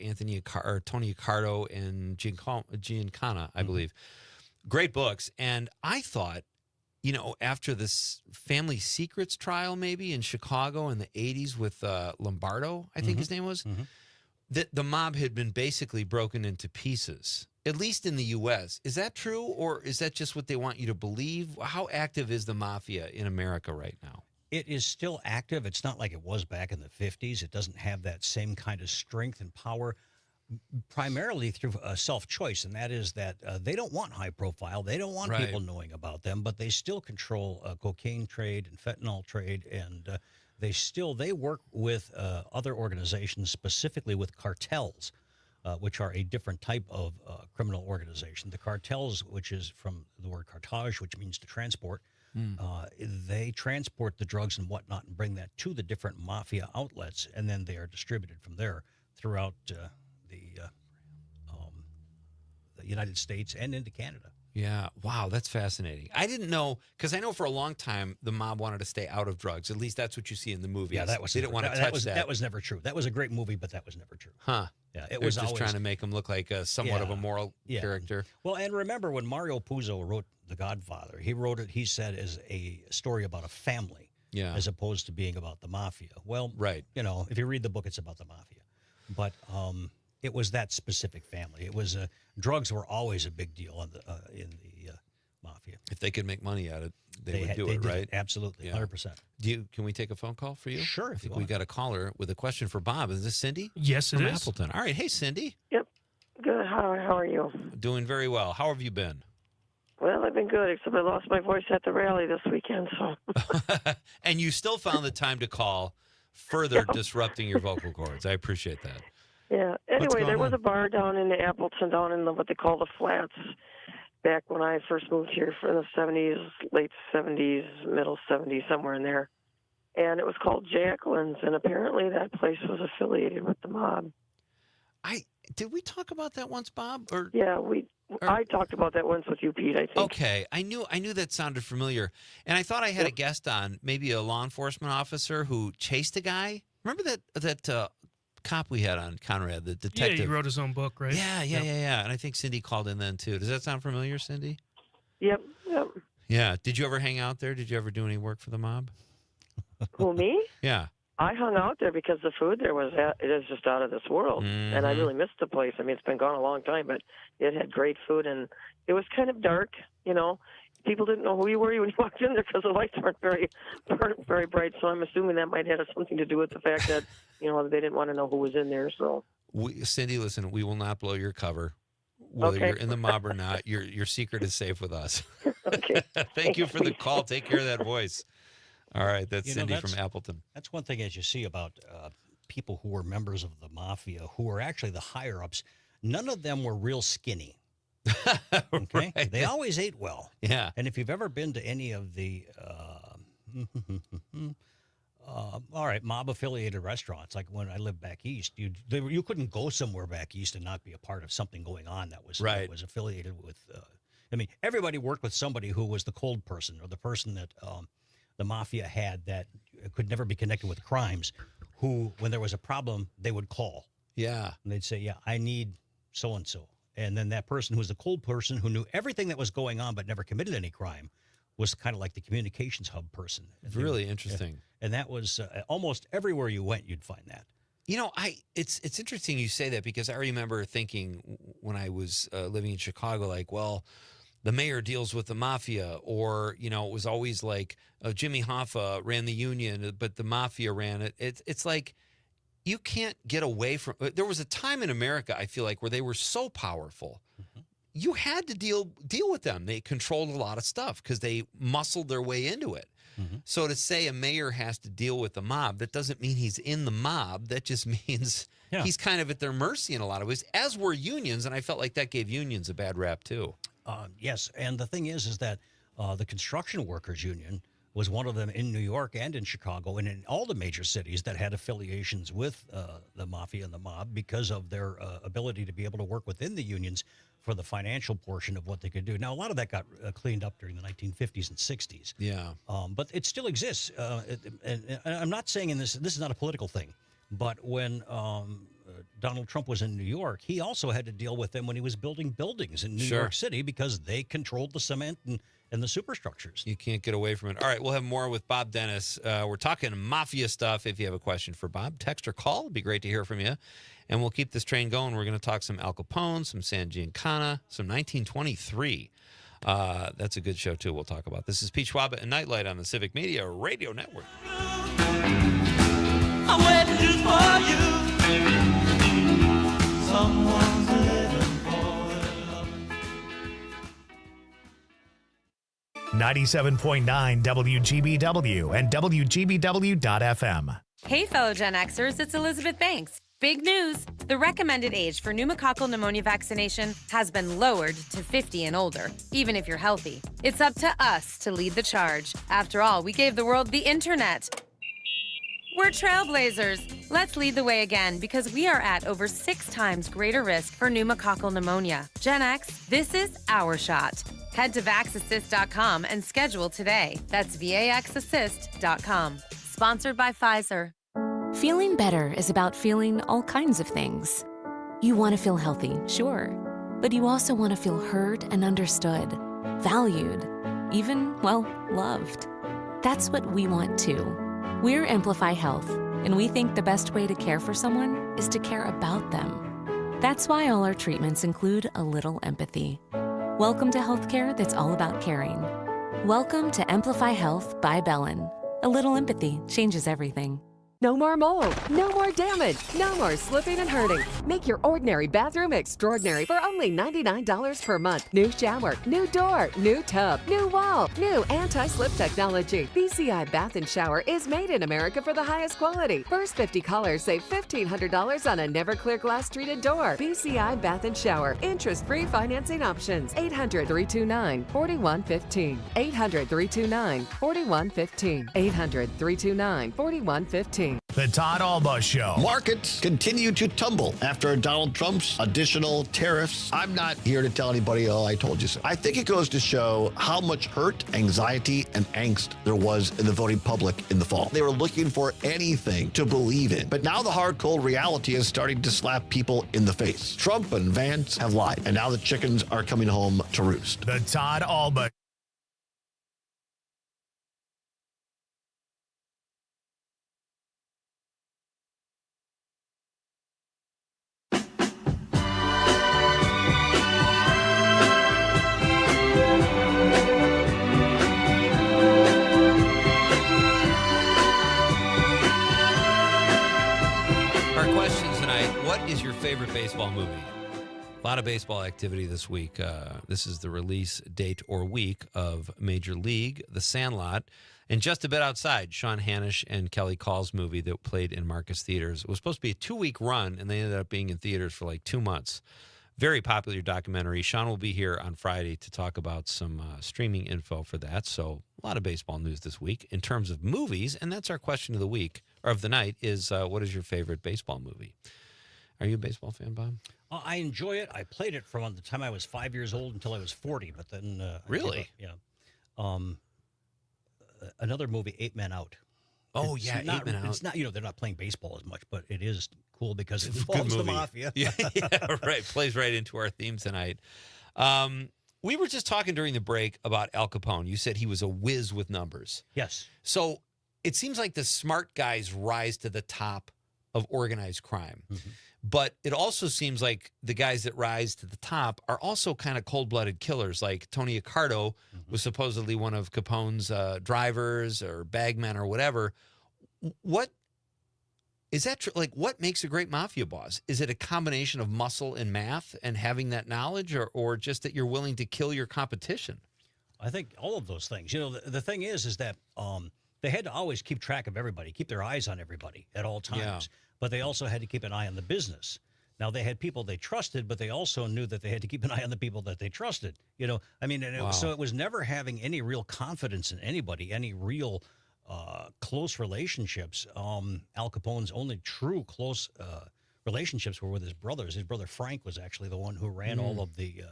Tony Accardo, and Giancana, I believe. Great books. And I thought, after this Family Secrets trial maybe in Chicago in the 80s with Lombardo, I think his name was, that the mob had been basically broken into pieces, at least in the U.S. Is that true, or is that just what they want you to believe? How active is the mafia in America right now? It is still active. It's not like it was back in the 50s. It doesn't have that same kind of strength and power, primarily through self-choice, and that is that they don't want high profile. They don't want people knowing about them, but they still control cocaine trade and fentanyl trade, and they work with other organizations, specifically with cartels, which are a different type of criminal organization. The cartels, which is from the word cartage, which means to transport, they transport the drugs and whatnot and bring that to the different mafia outlets, and then they are distributed from there throughout the United States and into Canada. Yeah. Wow, that's fascinating. I didn't know, because I know for a long time the mob wanted to stay out of drugs. At least that's what you see in the movies. Yeah, they didn't want to touch that. That was never true. That was a great movie, but that was never true. Huh. Yeah, it was just always trying to make him look like somewhat of a moral character. Well, and remember when Mario Puzo wrote The Godfather, he wrote it, he said, as a story about a family, as opposed to being about the mafia. Well, if you read the book, it's about the mafia. But it was that specific family. It was drugs were always a big deal in the mafia. If they could make money at it, they would do they it, did right? Absolutely, 100%. Can we take a phone call for you? Sure, I think we got a caller with a question for Bob. Is this Cindy? Yes, it From is. Appleton. All right. Hey, Cindy. Yep. Good. How are you? Doing very well. How have you been? Well, I've been good, except I lost my voice at the rally this weekend. So. And you still found the time to call, further disrupting your vocal cords. I appreciate that. Yeah. Anyway, there was a bar down in Appleton, down in what they call the Flats, back when I first moved here from the 70s, late 70s, middle 70s, somewhere in there. And it was called Jacqueline's, and apparently that place was affiliated with the mob. Did we talk about that once, Bob? Yeah, I talked about that once with you, Pete, I think. Okay. I knew that sounded familiar. And I thought I had a guest on, maybe a law enforcement officer who chased a guy. Remember that cop we had on, Conrad, the detective? Yeah, he wrote his own book, right? Yeah. And I think Cindy called in then, too. Does that sound familiar, Cindy? Yep. Yeah. Did you ever hang out there? Did you ever do any work for the mob? Who, me? Yeah. I hung out there because the food there it is just out of this world, and I really missed the place. I mean, it's been gone a long time, but it had great food, and it was kind of dark. People didn't know who you were when you walked in there because the lights weren't very bright. So I'm assuming that might have something to do with the fact that they didn't want to know who was in there. So Cindy, listen, we will not blow your cover, whether you're in the mob or not. Your secret is safe with us. Okay. Thank you for the call. Take care of that voice. All right, that's Cindy from Appleton. That's one thing, as you see about people who were members of the mafia, who were actually the higher-ups, none of them were real skinny. Okay? Right. They always ate well. Yeah. And if you've ever been to any of the mob-affiliated restaurants, like when I lived back east, you couldn't go somewhere back east and not be a part of something going on that was affiliated with everybody worked with somebody who was the cold person or the person that the mafia had that could never be connected with crimes, who, when there was a problem, they would call. Yeah. And they'd say, I need so-and-so. And then that person who was the cold person who knew everything that was going on but never committed any crime was kind of like the communications hub person. Really interesting. And that was almost everywhere you went, you'd find that. It's interesting you say that, because I remember thinking when I was living in Chicago, like, well, the mayor deals with the mafia, or, it was always like Jimmy Hoffa ran the union, but the mafia ran it. It's like you can't get away from. There was a time in America, I feel like, where they were so powerful. You had to deal with them. They controlled a lot of stuff because they muscled their way into it. So to say a mayor has to deal with the mob, that doesn't mean he's in the mob. That just means he's kind of at their mercy in a lot of ways, as were unions. And I felt like that gave unions a bad rap, too. Yes, and the thing is that the construction workers union was one of them in New York and in Chicago and in all the major cities that had affiliations with the mafia and the mob because of their ability to be able to work within the unions for the financial portion of what they could do. Now, a lot of that got cleaned up during the 1950s and 60s. Yeah. But it still exists. And I'm not saying this is not a political thing, but when Donald Trump was in New York, he also had to deal with them when he was building buildings in New York City because they controlled the cement and the superstructures. You can't get away from it. All right, we'll have more with Bob Dennis. We're talking mafia stuff. If you have a question for Bob, text or call. It'd be great to hear from you. And we'll keep this train going. We're going to talk some Al Capone, some San Giancana, some 1923. That's a good show, too, we'll talk about. This is Pete Schwaba and Nightlight on the Civic Media Radio Network. I'm waiting just for you. Someone's living for it. 97.9 WGBW and WGBW.FM. Hey, fellow Gen Xers, it's Elizabeth Banks. Big news! The recommended age for pneumococcal pneumonia vaccination has been lowered to 50 and older, even if you're healthy. It's up to us to lead the charge. After all, we gave the world the internet. We're trailblazers. Let's lead the way again because we are at over 6 times greater risk for pneumococcal pneumonia. Gen X, this is our shot. Head to vaxassist.com and schedule today. That's vaxassist.com. Sponsored by Pfizer. Feeling better is about feeling all kinds of things. You want to feel healthy, sure, but you also want to feel heard and understood, valued, even, well, loved. That's what we want too. We're Amplify Health, and we think the best way to care for someone is to care about them. That's why all our treatments include a little empathy. Welcome to healthcare that's all about caring. Welcome to Amplify Health by Bellin. A little empathy changes everything. No more mold, no more damage, no more slipping and hurting. Make your ordinary bathroom extraordinary for only $99 per month. New shower, new door, new tub, new wall, new anti-slip technology. BCI Bath and Shower is made in America for the highest quality. First 50 callers save $1,500 on a Never-Clear glass treated door. BCI Bath and Shower. Interest-free financing options. 800-329-4115. 800-329-4115. 800-329-4115. The Todd Alba Show. Markets continue to tumble after Donald Trump's additional tariffs. I'm not here to tell anybody, oh, I told you so. I think it goes to show how much hurt, anxiety, and angst there was in the voting public in the fall. They were looking for anything to believe in. But now the hard, cold reality is starting to slap people in the face. Trump and Vance have lied, and now the chickens are coming home to roost. The Todd Alba. What is your favorite baseball movie? A lot of baseball activity this week. This is the release date or week of Major League, The Sandlot, and just a bit outside, Sean Hanish and Kelly Call's movie that played in Marcus Theaters. It was supposed to be a 2-week run, and they ended up being in theaters for like 2 months. Very popular documentary. Sean will be here on Friday to talk about some streaming info for that. So a lot of baseball news this week in terms of movies, and that's our question of the week, or of the night, is what is your favorite baseball movie? Are you a baseball fan, Bob? I enjoy it. I played it from the time I was 5 years old until I was 40, but then... Really? Yeah. Another movie, 8 Men Out. Oh, It's yeah, not, 8 Men Out. It's not, they're not playing baseball as much, but it is cool because it involves the mafia. Yeah, right. Plays right into our theme tonight. We were just talking during the break about Al Capone. You said he was a whiz with numbers. Yes. So it seems like the smart guys rise to the top of organized crime. But it also seems like the guys that rise to the top are also kind of cold-blooded killers. Like Tony Accardo was supposedly one of Capone's drivers or bagmen or whatever. What is that? Like, what makes a great mafia boss? Is it a combination of muscle and math and having that knowledge, or just that you're willing to kill your competition? I think all of those things. You know, the thing is that they had to always keep track of everybody, keep their eyes on everybody at all times. Yeah. But they also had to keep an eye on the business. Now, they had people they trusted, but they also knew that they had to keep an eye on the people that they trusted. You know, I mean, and so it was never having any real confidence in anybody, any real close relationships. Al Capone's only true close relationships were with his brothers. His brother Frank was actually the one who ran all of the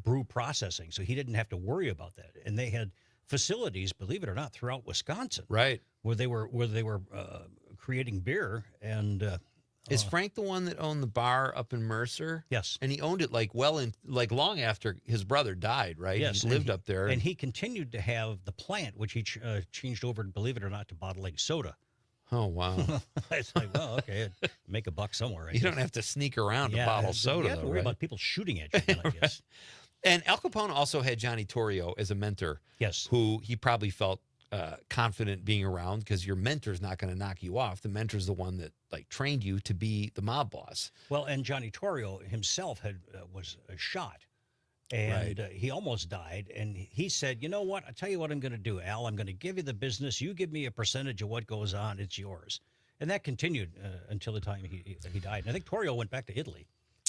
brew processing, so he didn't have to worry about that. And they had facilities, believe it or not, throughout Wisconsin, right, where they were creating beer. And is Frank the one that owned the bar up in Mercer? Yes, and he owned it like long after his brother died, right? Yes, he lived up there, and he continued to have the plant, which he changed over, believe it or not, to bottling soda. Oh, wow. It's like, well, okay, make a buck somewhere. I You guess. don't have to sneak around to bottle soda, You have to though, worry right? about people shooting at you, I guess. And Al Capone also had Johnny Torrio as a mentor. Yes. Who he probably felt confident being around, because your mentor's not going to knock you off. The mentor's the one that trained you to be the mob boss. Well, and Johnny Torrio himself was shot, and he almost died. And he said, "You know what? I tell you what I'm going to do, Al. I'm going to give you the business. You give me a percentage of what goes on. It's yours." And that continued until the time he died. And I think Torrio went back to Italy,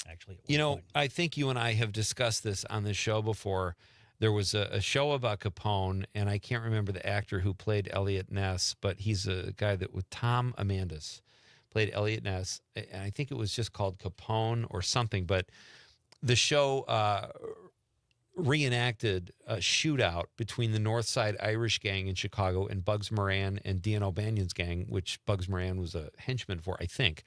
actually. You know, I think you and I have discussed this on this show before. There was a show about Capone, and I can't remember the actor who played Elliot Ness, but he's a guy that with Tom Amandus played Elliot Ness, and I think it was just called Capone or something. But the show reenacted a shootout between the North Side Irish gang in Chicago and Bugs Moran and Dean O'Banion's gang, which Bugs Moran was a henchman for, I think.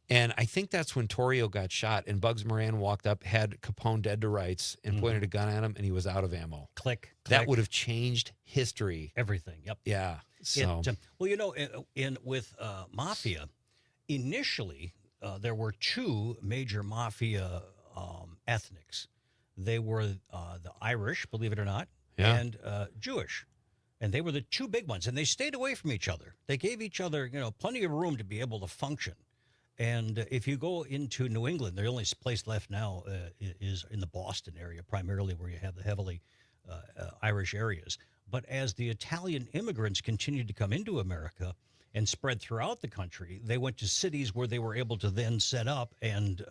And I think that's when Torrio got shot, and Bugs Moran walked up, had Capone dead to rights, and pointed a gun at him, and he was out of ammo. Click. That would have changed history. Everything. Yep. Yeah. So well, you know, with mafia, initially there were two major mafia ethnics. They were the Irish, believe it or not, and Jewish. And they were the two big ones, and they stayed away from each other. They gave each other, plenty of room to be able to function. And if you go into New England, the only place left now is in the Boston area, primarily where you have the heavily Irish areas. But as the Italian immigrants continued to come into America and spread throughout the country, they went to cities where they were able to then set up, and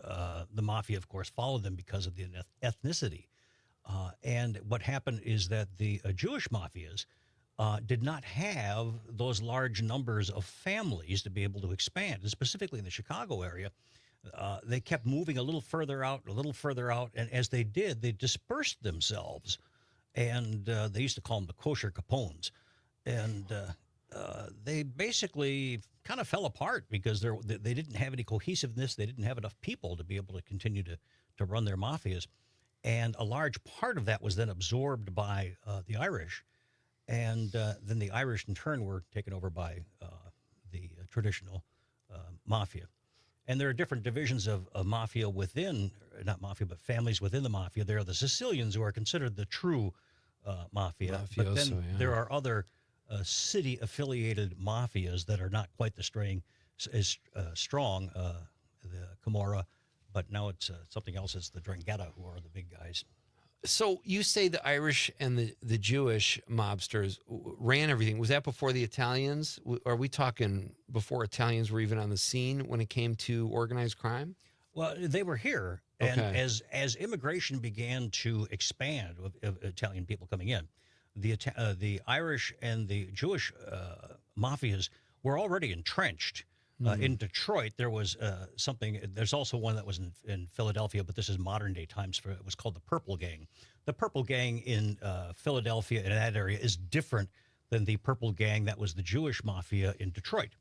the mafia, of course, followed them because of the ethnicity. And what happened is that the Jewish mafias did not have those large numbers of families to be able to expand, and specifically in the Chicago area. They kept moving a little further out, and as they did, they dispersed themselves, and they used to call them the kosher Capones, and they basically kind of fell apart because they didn't have any cohesiveness. They didn't have enough people to be able to continue to run their mafias, and a large part of that was then absorbed by the Irish. And then the Irish, in turn, were taken over by the traditional mafia. And there are different divisions of mafia within, not mafia, but families within the mafia. There are the Sicilians, who are considered the true mafia. But then there are other city-affiliated mafias that are not quite as strong, the Camorra, but now it's something else. It's the Drangheta, who are the big guys. So you say the Irish and the Jewish mobsters ran everything. Was that before the Italians? Are we talking before Italians were even on the scene when it came to organized crime? Well, they were here, and as immigration began to expand with Italian people coming in, the Irish and the Jewish mafias were already entrenched. In Detroit, there was something. There's also one that was in Philadelphia, but this is modern day times. It was called the Purple Gang. The Purple Gang in Philadelphia, in that area, is different than the Purple Gang that was the Jewish mafia in Detroit.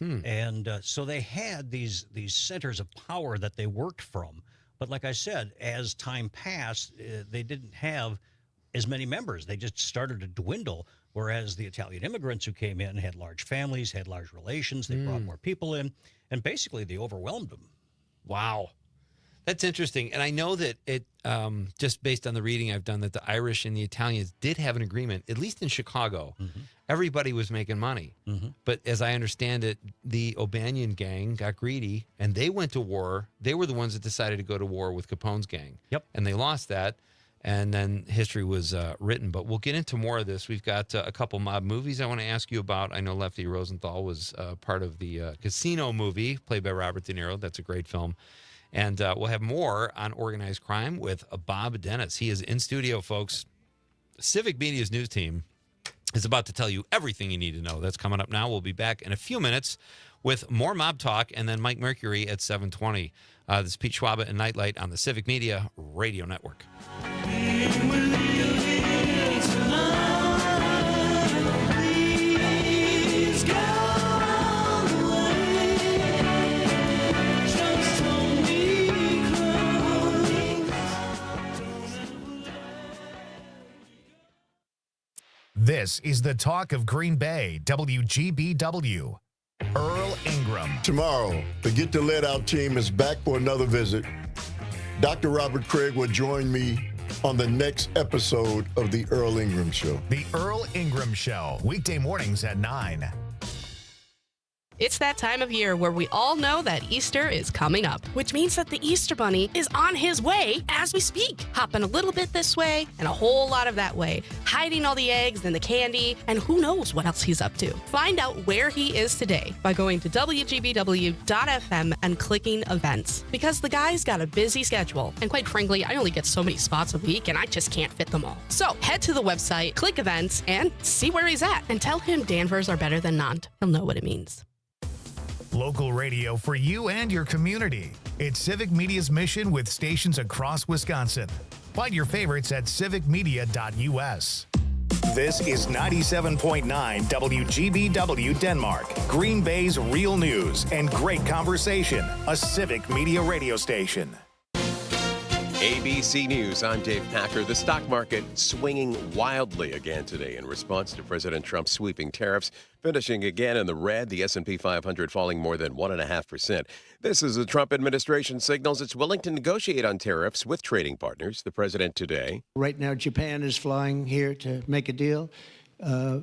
And so they had these centers of power that they worked from. But like I said, as time passed, they didn't have as many members. They just started to dwindle. Whereas the Italian immigrants who came in had large families, had large relations. They brought more people in, and basically they overwhelmed them. Wow. That's interesting. And I know that it, just based on the reading I've done, that the Irish and the Italians did have an agreement, at least in Chicago. Everybody was making money. But as I understand it, the O'Banion gang got greedy and they went to war. They were the ones that decided to go to war with Capone's gang. Yep. And they lost that. And then history was written. But we'll get into more of this. We've got a couple mob movies I want to ask you about. I know Lefty Rosenthal was part of the Casino movie, played by Robert De Niro. That's a great film. And we'll have more on organized crime with Bob Dennis. He is in studio, folks. Civic Media's news team is about to tell you everything you need to know. That's coming up now. We'll be back in a few minutes with more mob talk and then Mike Mercury at 7:20. This is Pete Schwaba and Nightlight on the Civic Media Radio Network. This is the talk of Green Bay, WGBW. Earl Ingram. Tomorrow, the Get the Lead Out team is back for another visit. Dr. Robert Craig will join me on the next episode of The Earl Ingram Show. The Earl Ingram Show, weekday mornings at 9. It's that time of year where we all know that Easter is coming up, which means that the Easter Bunny is on his way as we speak, hopping a little bit this way and a whole lot of that way, hiding all the eggs and the candy, and who knows what else he's up to. Find out where he is today by going to WGBW.FM and clicking events, because the guy's got a busy schedule, and quite frankly, I only get so many spots a week and I just can't fit them all. So head to the website, click events, and see where he's at, and tell him Danvers are better than Nantes. He'll know what it means. Local radio for you and your community. It's Civic Media's mission with stations across Wisconsin. Find your favorites at civicmedia.us. This is 97.9 WGBW Denmark, Green Bay's real news and great conversation, a Civic Media radio station. ABC News, I'm Dave Packer. The stock market swinging wildly again today in response to President Trump's sweeping tariffs, finishing again in the red, the S&P 500 falling more than 1.5%. This is the Trump administration signals it's willing to negotiate on tariffs with trading partners. The president today. Right now, Japan is flying here to make a deal.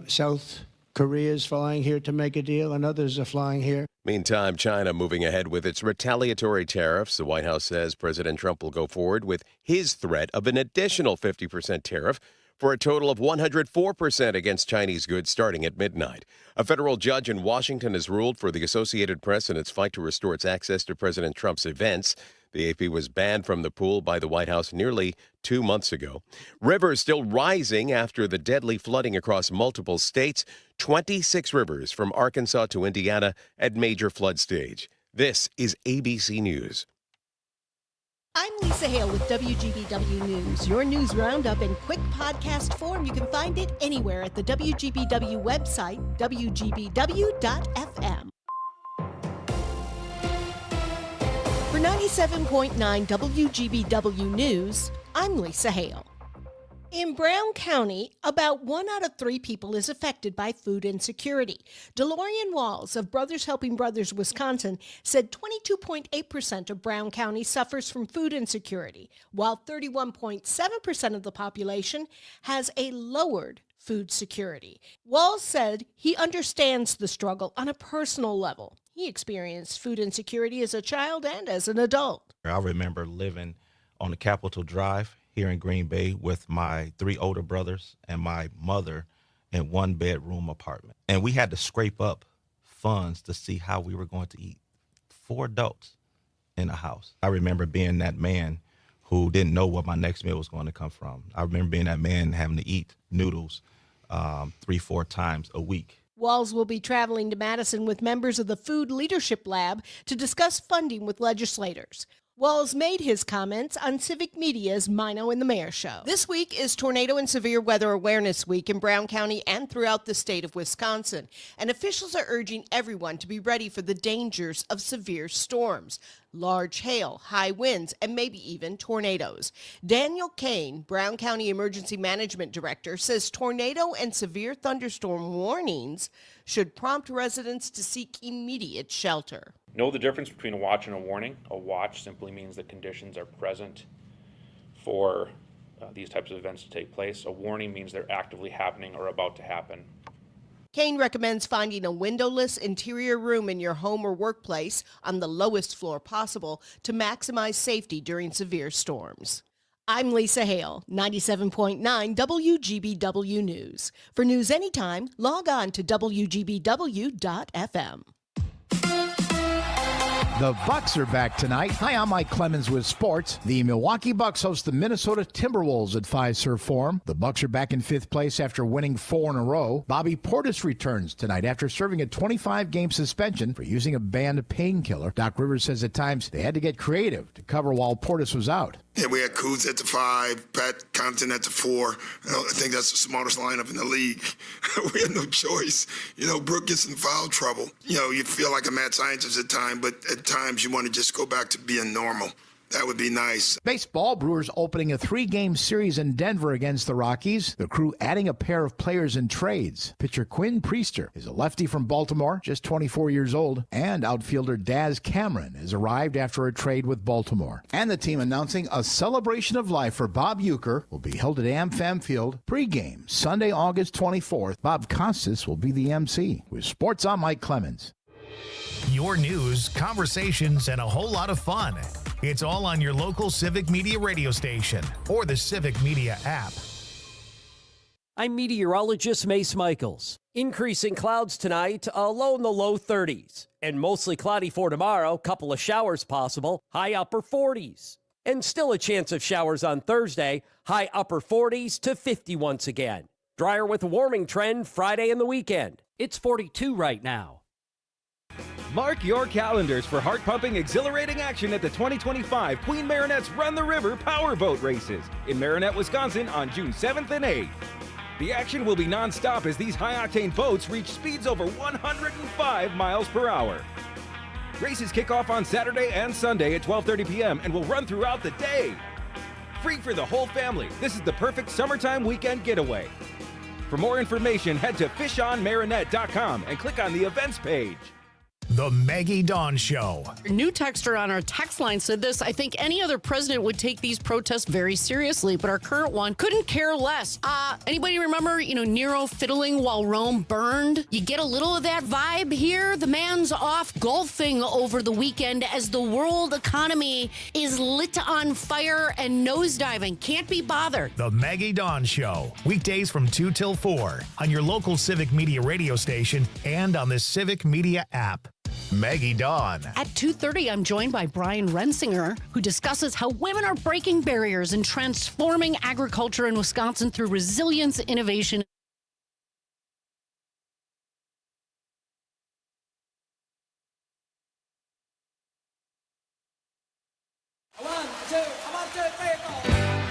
South Korea is flying here to make a deal, and others are flying here. Meantime, China moving ahead with its retaliatory tariffs. The White House says President Trump will go forward with his threat of an additional 50% tariff for a total of 104% against Chinese goods starting at midnight. A federal judge in Washington has ruled for the Associated Press in its fight to restore its access to President Trump's events. The AP was banned from the pool by the White House nearly 2 months ago. Rivers still rising after the deadly flooding across multiple states. 26 rivers from Arkansas to Indiana at major flood stage. This is ABC News. I'm Lisa Hale with WGBW News, your news roundup in quick podcast form. You can find it anywhere at the WGBW website, WGBW.FM. For 97.9 WGBW News, I'm Lisa Hale. In Brown County, about 1 out of 3 people is affected by food insecurity. DeLorean Walls of Brothers Helping Brothers, Wisconsin, said 22.8% of Brown County suffers from food insecurity, while 31.7% of the population has a lowered food security. Walls said he understands the struggle on a personal level. He experienced food insecurity as a child and as an adult. I remember living on the Capitol Drive here in Green Bay with my 3 older brothers and my mother in 1-bedroom apartment. And we had to scrape up funds to see how we were going to eat. 4 adults in a house. I remember being that man who didn't know what my next meal was going to come from. I remember being that man having to eat noodles 3-4 times a week. Walls will be traveling to Madison with members of the Food Leadership Lab to discuss funding with legislators. Walls made his comments on Civic Media's Mino and the Mayor show. This week is Tornado and Severe Weather Awareness Week in Brown County and throughout the state of Wisconsin, and officials are urging everyone to be ready for the dangers of severe storms. large hail, high winds, and maybe even tornadoes. Daniel Kane, Brown County Emergency Management Director, says tornado and severe thunderstorm warnings should prompt residents to seek immediate shelter. Know the difference between a watch and a warning. A watch simply means that conditions are present for these types of events to take place. A warning means they're actively happening or about to happen. Kane recommends finding a windowless interior room in your home or workplace on the lowest floor possible to maximize safety during severe storms. I'm Lisa Hale, 97.9 WGBW News. For news anytime, log on to WGBW.FM. The Bucks are back tonight. Hi, I'm Mike Clemens with sports. The Milwaukee Bucks host the Minnesota Timberwolves at Fiserv Forum. The Bucks are back in 5th place after winning 4 in a row. Bobby Portis returns tonight after serving a 25-game suspension for using a banned painkiller. Doc Rivers says at times they had to get creative to cover while Portis was out. Yeah, we had Kuz at the 5, Pat Compton at the 4. I think that's the smartest lineup in the league. We had no choice. Brooke gets in foul trouble. You feel like a mad scientist at times, but at times you want to just go back to being normal. That would be nice. Baseball, Brewers opening a 3-game series in Denver against the Rockies. The Crew adding a pair of players in trades. Pitcher Quinn Priester is a lefty from Baltimore, just 24 years old. And outfielder Daz Cameron has arrived after a trade with Baltimore. And the team announcing a celebration of life for Bob Uecker will be held at AmFam Field pregame Sunday, August 24th. Bob Costas will be the MC. With Sports, I'm Mike Clemens. Your news, conversations, and a whole lot of fun. It's all on your local Civic Media radio station or the Civic Media app. I'm meteorologist Mace Michaels. Increasing clouds tonight, a low in the low 30s. And mostly cloudy for tomorrow, couple of showers possible, high upper 40s. And still a chance of showers on Thursday, high upper 40s to 50 once again. Drier with a warming trend Friday and the weekend. It's 42 right now. Mark your calendars for heart-pumping, exhilarating action at the 2025 Queen Marinette's Run the River Powerboat Races in Marinette, Wisconsin on June 7th and 8th. The action will be non-stop as these high-octane boats reach speeds over 105 miles per hour. Races kick off on Saturday and Sunday at 12:30 p.m. and will run throughout the day. Free for the whole family, this is the perfect summertime weekend getaway. For more information, head to fishonmarinette.com and click on the events page. The Maggie Dawn Show. A new texter on our text line said this: I think any other president would take these protests very seriously, but our current one couldn't care less. Anybody remember, Nero fiddling while Rome burned? You get a little of that vibe here. The man's off golfing over the weekend as the world economy is lit on fire and nosediving. Can't be bothered. The Maggie Dawn Show. Weekdays from 2 till 4 on your local Civic Media radio station and on the Civic Media app. Maggie Dawn. At 2:30, I'm joined by Brian Rensinger, who discusses how women are breaking barriers and transforming agriculture in Wisconsin through resilience, innovation.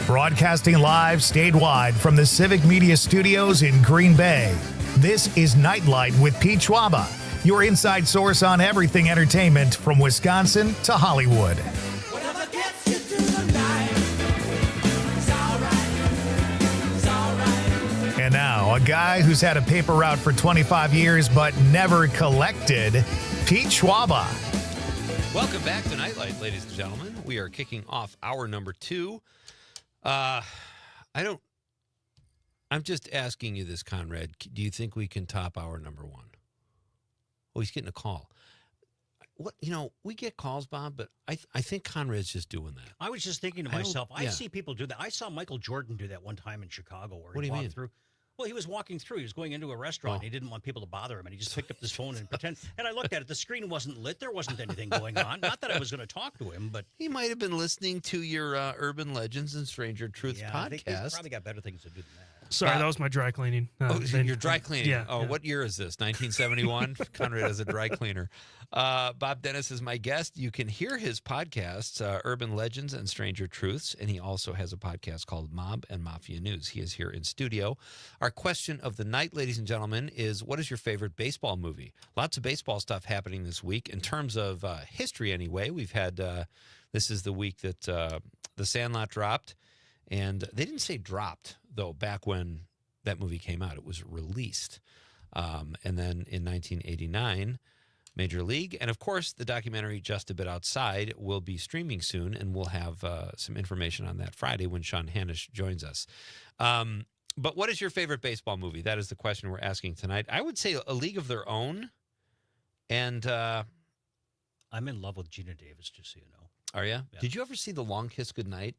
Broadcasting live statewide from the Civic Media Studios in Green Bay. This is Nightlight with Pete Schwaba, your inside source on everything entertainment from Wisconsin to Hollywood. And now, a guy who's had a paper route for 25 years but never collected, Pete Schwaba. Welcome back to Nightlight, ladies and gentlemen. We are kicking off hour number 2. I'm just asking you this, Conrad. Do you think we can top hour number 1? Oh, he's getting a call. We get calls, Bob, but I think Conrad's just doing that. I was just thinking to myself, I see people do that. I saw Michael Jordan do that one time in Chicago where he walked through. Well, he was walking through. He was going into a restaurant. And he didn't want people to bother him, and he just picked up his phone and pretend. And I looked at it. The screen wasn't lit. There wasn't anything going on. Not that I was going to talk to him, but he might have been listening to your Urban Legends and Stranger Truths podcast. He's probably got better things to do than that. Sorry, that was my dry cleaning. You're dry cleaning. Yeah. Oh, yeah. what year is this? 1971? Conrad is a dry cleaner. Bob Dennis is my guest. You can hear his podcasts, Urban Legends and Stranger Truths, and he also has a podcast called Mob and Mafia News. He is here in studio. Our question of the night, ladies and gentlemen, is what is your favorite baseball movie? Lots of baseball stuff happening this week. In terms of history, anyway, we've had, this is the week that The Sandlot dropped. And they didn't say dropped, though, back when that movie came out. It was released. And then in 1989, Major League. And, of course, the documentary Just a Bit Outside will be streaming soon, and we'll have some information on that Friday when Sean Hanisch joins us. But what is your favorite baseball movie? That is the question we're asking tonight. I would say A League of Their Own. And I'm in love with Gina Davis, just so you know. Are you? Yeah. Did you ever see The Long Kiss Goodnight?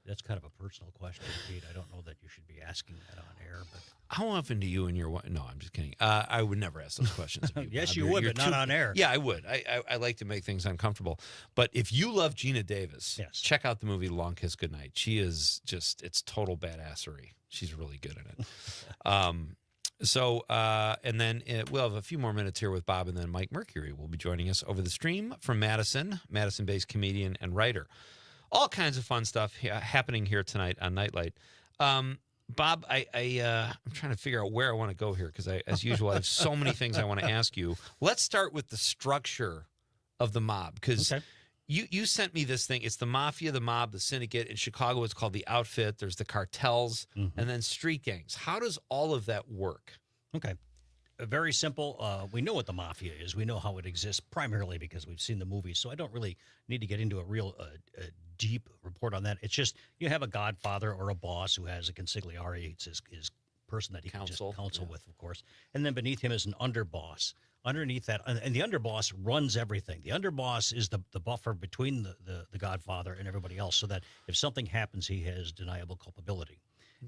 That's kind of a personal question, Pete. I don't know that you should be asking that on air. But How often do you and your wife? No, I'm just kidding. I would never ask those questions of you. Yes, Bob. you would, but not on air. Yeah, I would. I like to make things uncomfortable. But if you love Gina Davis, check out the movie Long Kiss Goodnight. She is just, it's total badassery. She's really good in it. And then we'll have a few more minutes here with Bob, and then Mike Mercury will be joining us over the stream from Madison-based comedian and writer. All kinds of fun stuff happening here tonight on Nightlight. Bob, I'm trying to figure out where I want to go here because, as usual, I have so many things I want to ask you. Let's start with the structure of the mob because you sent me this thing. It's the mafia, the mob, the syndicate. In Chicago, it's called the outfit. There's the cartels and then street gangs. How does all of that work? Okay. Very simple. We know what the mafia is. We know how it exists primarily because we've seen the movies. So I don't really need to get into a real deep report on that. It's just you have a godfather or a boss who has a consigliere. It's his person that he can just counsel with, of course. And then beneath him is an underboss. Underneath that, and the underboss runs everything. The underboss is the buffer between the godfather and everybody else so that if something happens, he has deniable culpability.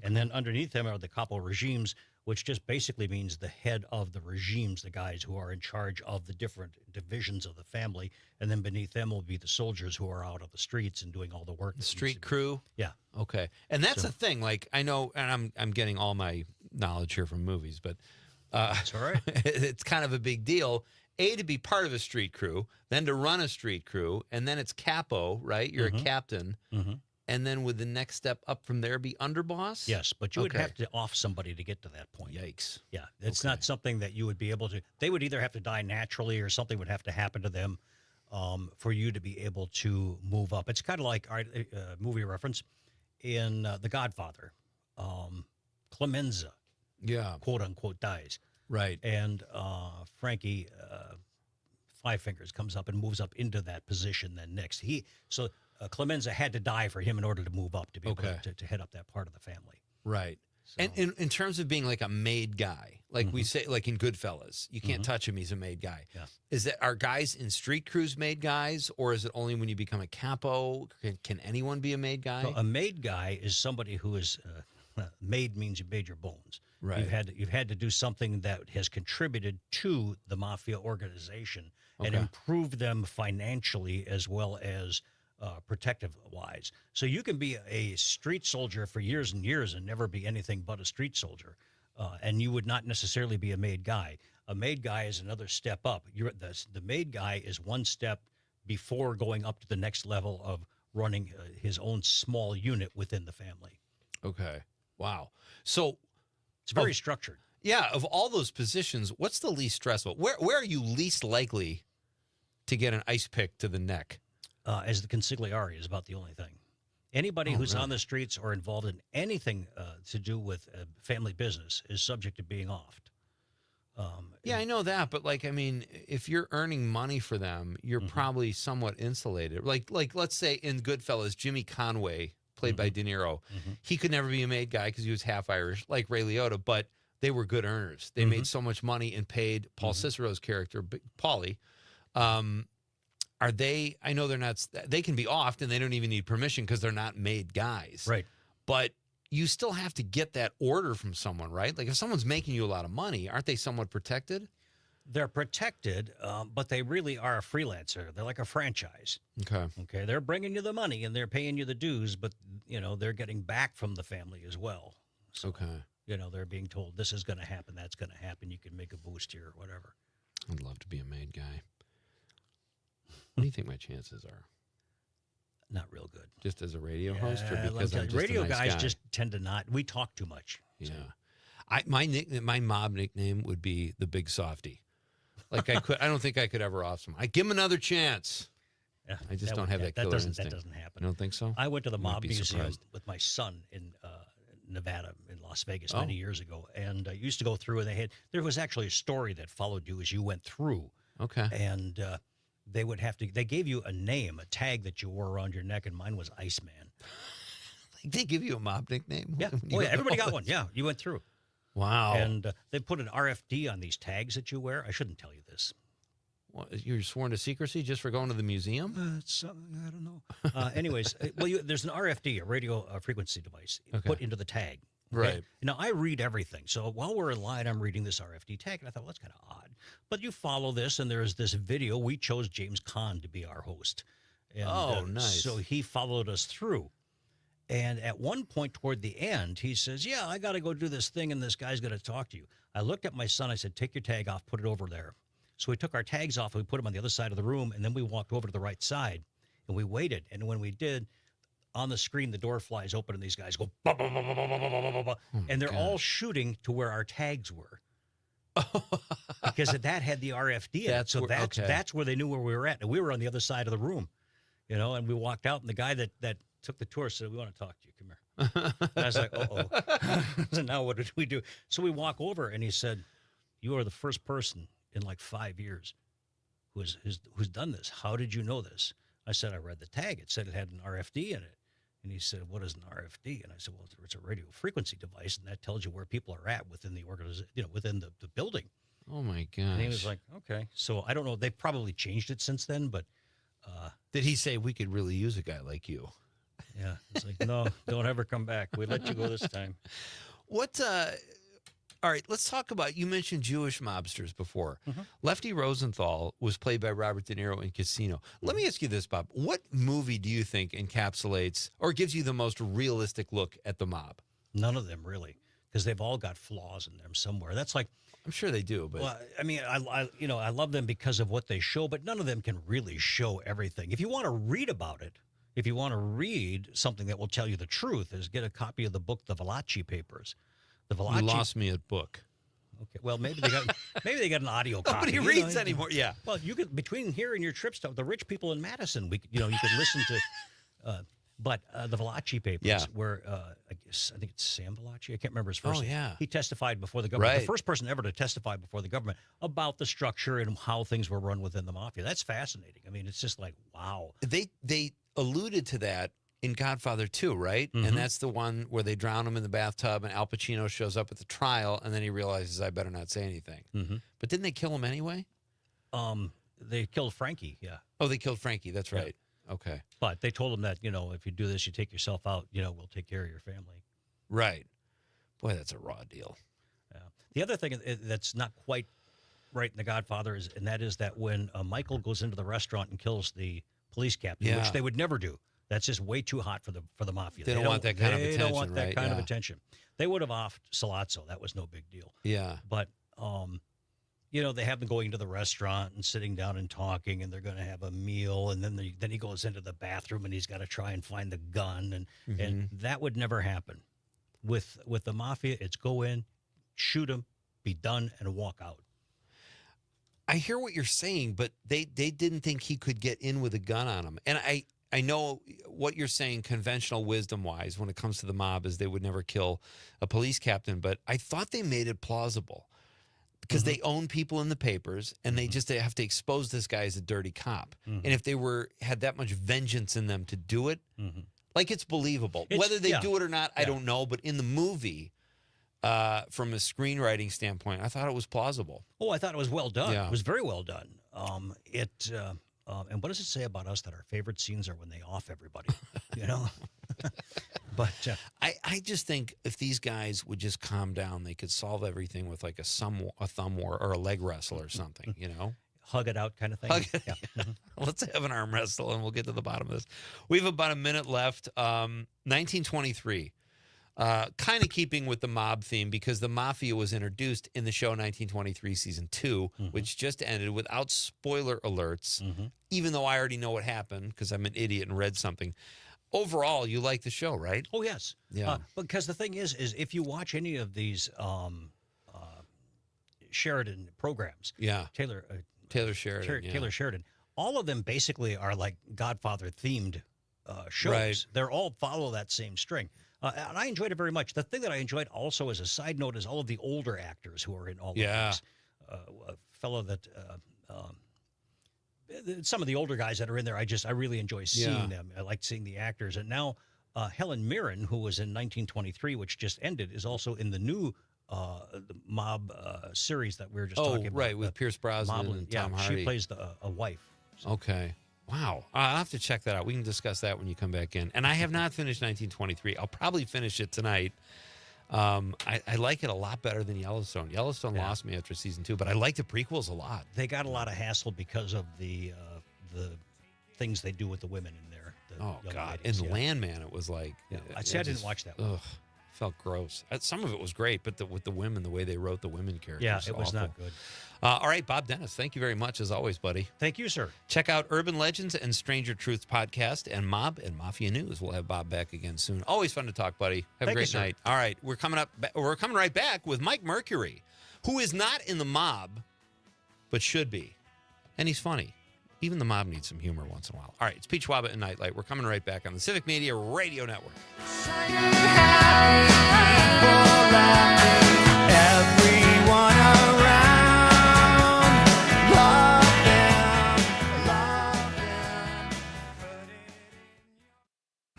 And then underneath them are the capo regimes, which just basically means the head of the regimes, the guys who are in charge of the different divisions of the family. And then beneath them will be the soldiers who are out on the streets and doing all the work. The street crew? Yeah. Okay. And that's the thing. Like, I know, and I'm getting all my knowledge here from movies, but that's all right. It's kind of a big deal. To be part of a street crew, then to run a street crew, and then it's capo, right? You're a captain. And then would the next step up from there be underboss? Yes, but you would have to off somebody to get to that point. Yikes. Yeah, it's not something that you would be able to. They would either have to die naturally or something would have to happen to them for you to be able to move up. It's kind of like our movie reference in The Godfather. Clemenza, quote unquote, dies. Right. And Frankie Five Fingers comes up and moves up into that position then next. Clemenza had to die for him in order to move up to be able to head up that part of the family. Right. So. And in terms of being like a made guy, like we say, like in Goodfellas, you can't touch him, he's a made guy. Yeah. Are guys in street crews made guys, or is it only when you become a capo? Can anyone be a made guy? So a made guy is somebody who is made means you made your bones. Right. You've had to do something that has contributed to the mafia organization and improved them financially as well as protective-wise. So you can be a street soldier for years and years and never be anything but a street soldier, and you would not necessarily be a made guy. A made guy is another step up. The made guy is one step before going up to the next level of running his own small unit within the family. Okay. Wow. So it's very structured. Yeah. Of all those positions, what's the least stressful? Where are you least likely to get an ice pick to the neck? As the consigliere is about the only thing. Anybody who's on the streets or involved in anything to do with family business is subject to being offed. Yeah, I know that, but if you're earning money for them, you're probably somewhat insulated. Like let's say in Goodfellas, Jimmy Conway, played by De Niro, he could never be a made guy because he was half Irish, like Ray Liotta, but they were good earners. They made so much money and paid Paul Cicero's character, Paulie. Are they? I know they're not. They can be offed, and they don't even need permission because they're not made guys. Right. But you still have to get that order from someone, right? Like if someone's making you a lot of money, aren't they somewhat protected? They're protected, but they really are a freelancer. They're like a franchise. Okay. Okay. They're bringing you the money and they're paying you the dues, but they're getting back from the family as well. So, okay. They're being told this is going to happen, that's going to happen. You can make a boost here or whatever. I'd love to be a maid guy. What do you think my chances are? Not real good. Just as a radio host, or because I'm just radio a nice guys guy? just tend to not. We talk too much. Yeah. My mob nickname would be the Big Softy. Like I don't think I could ever off him. I give him another chance. Yeah, I just don't have that killer instinct. That doesn't happen. You don't think so? I went to the You might mob be museum surprised. with my son in Nevada, in Las Vegas, Oh. many years ago, and I used to go through, and there was actually a story that followed you as you went through. Okay. And they gave you a name, a tag that you wore around your neck, and mine was Iceman. They give you a mob nickname? Yeah. Oh, yeah. Everybody got one. Yeah. You went through. Wow. And they put an RFD on these tags that you wear. I shouldn't tell you this. Well, you're sworn to secrecy just for going to the museum? I don't know. Anyways, there's an RFD, a radio frequency device, put into the tag. Okay? Right. Now, I read everything. So while we're in line, I'm reading this RFD tag, and I thought, well, that's kind of odd. But you follow this, and there's this video. We chose James Caan to be our host. And, nice. So he followed us through. And at one point toward the end, he says, yeah, I got to go do this thing, and this guy's going to talk to you. I looked at my son. I said, take your tag off, put it over there. So we took our tags off, and we put them on the other side of the room, and then we walked over to the right side, and we waited. And when we did, on the screen, the door flies open, and these guys go, bah, bah, bah, bah, bah, bah, bah, bah, bah, and they're all shooting to where our tags were. Because that had the RFD in it. So that's where they knew where we were at. And we were on the other side of the room, and we walked out, and the guy that took the tour said, we want to talk to you. Come here. And I was like, uh-oh. So now what did we do? So we walk over, and he said, you are the first person in like 5 years who's done this. How did you know this? I said, I read the tag. It said it had an RFD in it. And he said, what is an RFD? And I said, well, it's a radio frequency device, and that tells you where people are at within the organization, within the building. Oh, my gosh. And he was like, okay. So I don't know. They've probably changed it since then, but. Did he say we could really use a guy like you? Yeah. It's like, no, don't ever come back. We let you go this time. All right, let's talk about, you mentioned Jewish mobsters before. Mm-hmm. Lefty Rosenthal was played by Robert De Niro in Casino. Let me ask you this, Bob. What movie do you think encapsulates or gives you the most realistic look at the mob? None of them, really, because they've all got flaws in them somewhere. That's like, I'm sure they do, but well, I mean, I love them because of what they show, but none of them can really show everything. If you want to read about it, if you want to read something that will tell you the truth, is get a copy of the book, The Valachi Papers. The Valachi. You lost me at book. Okay, well, maybe they got an audio copy. Nobody reads anymore. Yeah. Well, you could, between here and your trip stuff, the rich people in Madison, you could listen to. But the Valachi Papers, where I think it's Sam Valachi. I can't remember his first name. Yeah. He testified before the government. Right. The first person ever to testify before the government about the structure and how things were run within the mafia. That's fascinating. I mean, it's just like, wow. They alluded to that in Godfather 2, right? Mm-hmm. And that's the one where they drown him in the bathtub and Al Pacino shows up at the trial and then he realizes, I better not say anything. Mm-hmm. But didn't they kill him anyway? They killed Frankie, yeah. Oh, they killed Frankie. That's right. Yeah. Okay. But they told him that, if you do this, you take yourself out, we'll take care of your family. Right. Boy, that's a raw deal. Yeah. The other thing that's not quite right in The Godfather is that when Michael goes into the restaurant and kills the police captain, which they would never do. That's just way too hot for the mafia. They don't want that kind of attention. They don't want that right? kind of attention. They would have offed Salazzo. That was no big deal. Yeah. But, they have them going to the restaurant and sitting down and talking, and they're going to have a meal, and then he goes into the bathroom and he's got to try and find the gun, and that would never happen. With the mafia, it's go in, shoot him, be done, and walk out. I hear what you're saying, but they didn't think he could get in with a gun on him. And I know what you're saying conventional wisdom-wise when it comes to the mob is they would never kill a police captain, but I thought they made it plausible because they own people in the papers and they have to expose this guy as a dirty cop. And if they had that much vengeance in them to do it, like it's believable. Whether they do it or not, I don't know. But in the movie, from a screenwriting standpoint, I thought it was plausible. Oh, I thought it was well done. Yeah. It was very well done. And what does it say about us that our favorite scenes are when they off everybody? But I just think if these guys would just calm down, they could solve everything with like a thumb war or a leg wrestle or something, you know? Hug it out kind of thing. Yeah. Let's have an arm wrestle and we'll get to the bottom of this. We have about a minute left. 1923. Kind of keeping with the mob theme because the Mafia was introduced in the show 1923 season 2, which just ended without spoiler alerts, even though I already know what happened because I'm an idiot and read something. Overall, you like the show, right? Oh, yes. Yeah. Because the thing is if you watch any of these Sheridan programs, Taylor Sheridan, Taylor Sheridan, all of them basically are like Godfather-themed shows. Right. They're all follow that same string. And I enjoyed it very much. The thing that I enjoyed also as a side note is all of the older actors who are in all of these. A fellow that some of the older guys that are in there, I really enjoy seeing them. I like seeing the actors. And now Helen Mirren, who was in 1923, which just ended, is also in the new the mob series that we were just talking about. Right, with Pierce Brosnan and Tom Hardy. She plays a wife. So. Okay. Wow. I'll have to check that out. We can discuss that when you come back in. And I have not finished 1923. I'll probably finish it tonight. I like it a lot better than Yellowstone. Yellowstone lost me after season 2, but I like the prequels a lot. They got a lot of hassle because of the things they do with the women in there. Oh, God. In Landman, it was like... I didn't watch that one. Ugh, felt gross. Some of it was great, but with the women, the way they wrote the women characters. Yeah, it was not good. All right, Bob Dennis, thank you very much, as always, buddy. Thank you, sir. Check out Urban Legends and Stranger Truths podcast and Mob and Mafia News. We'll have Bob back again soon. Always fun to talk, buddy. Have a great night. All right, we're coming right back with Mike Mercury, who is not in the mob, but should be. And he's funny. Even the mob needs some humor once in a while. All right, it's Pete Schwaba and Nightlight. We're coming right back on the Civic Media Radio Network. Everyone around.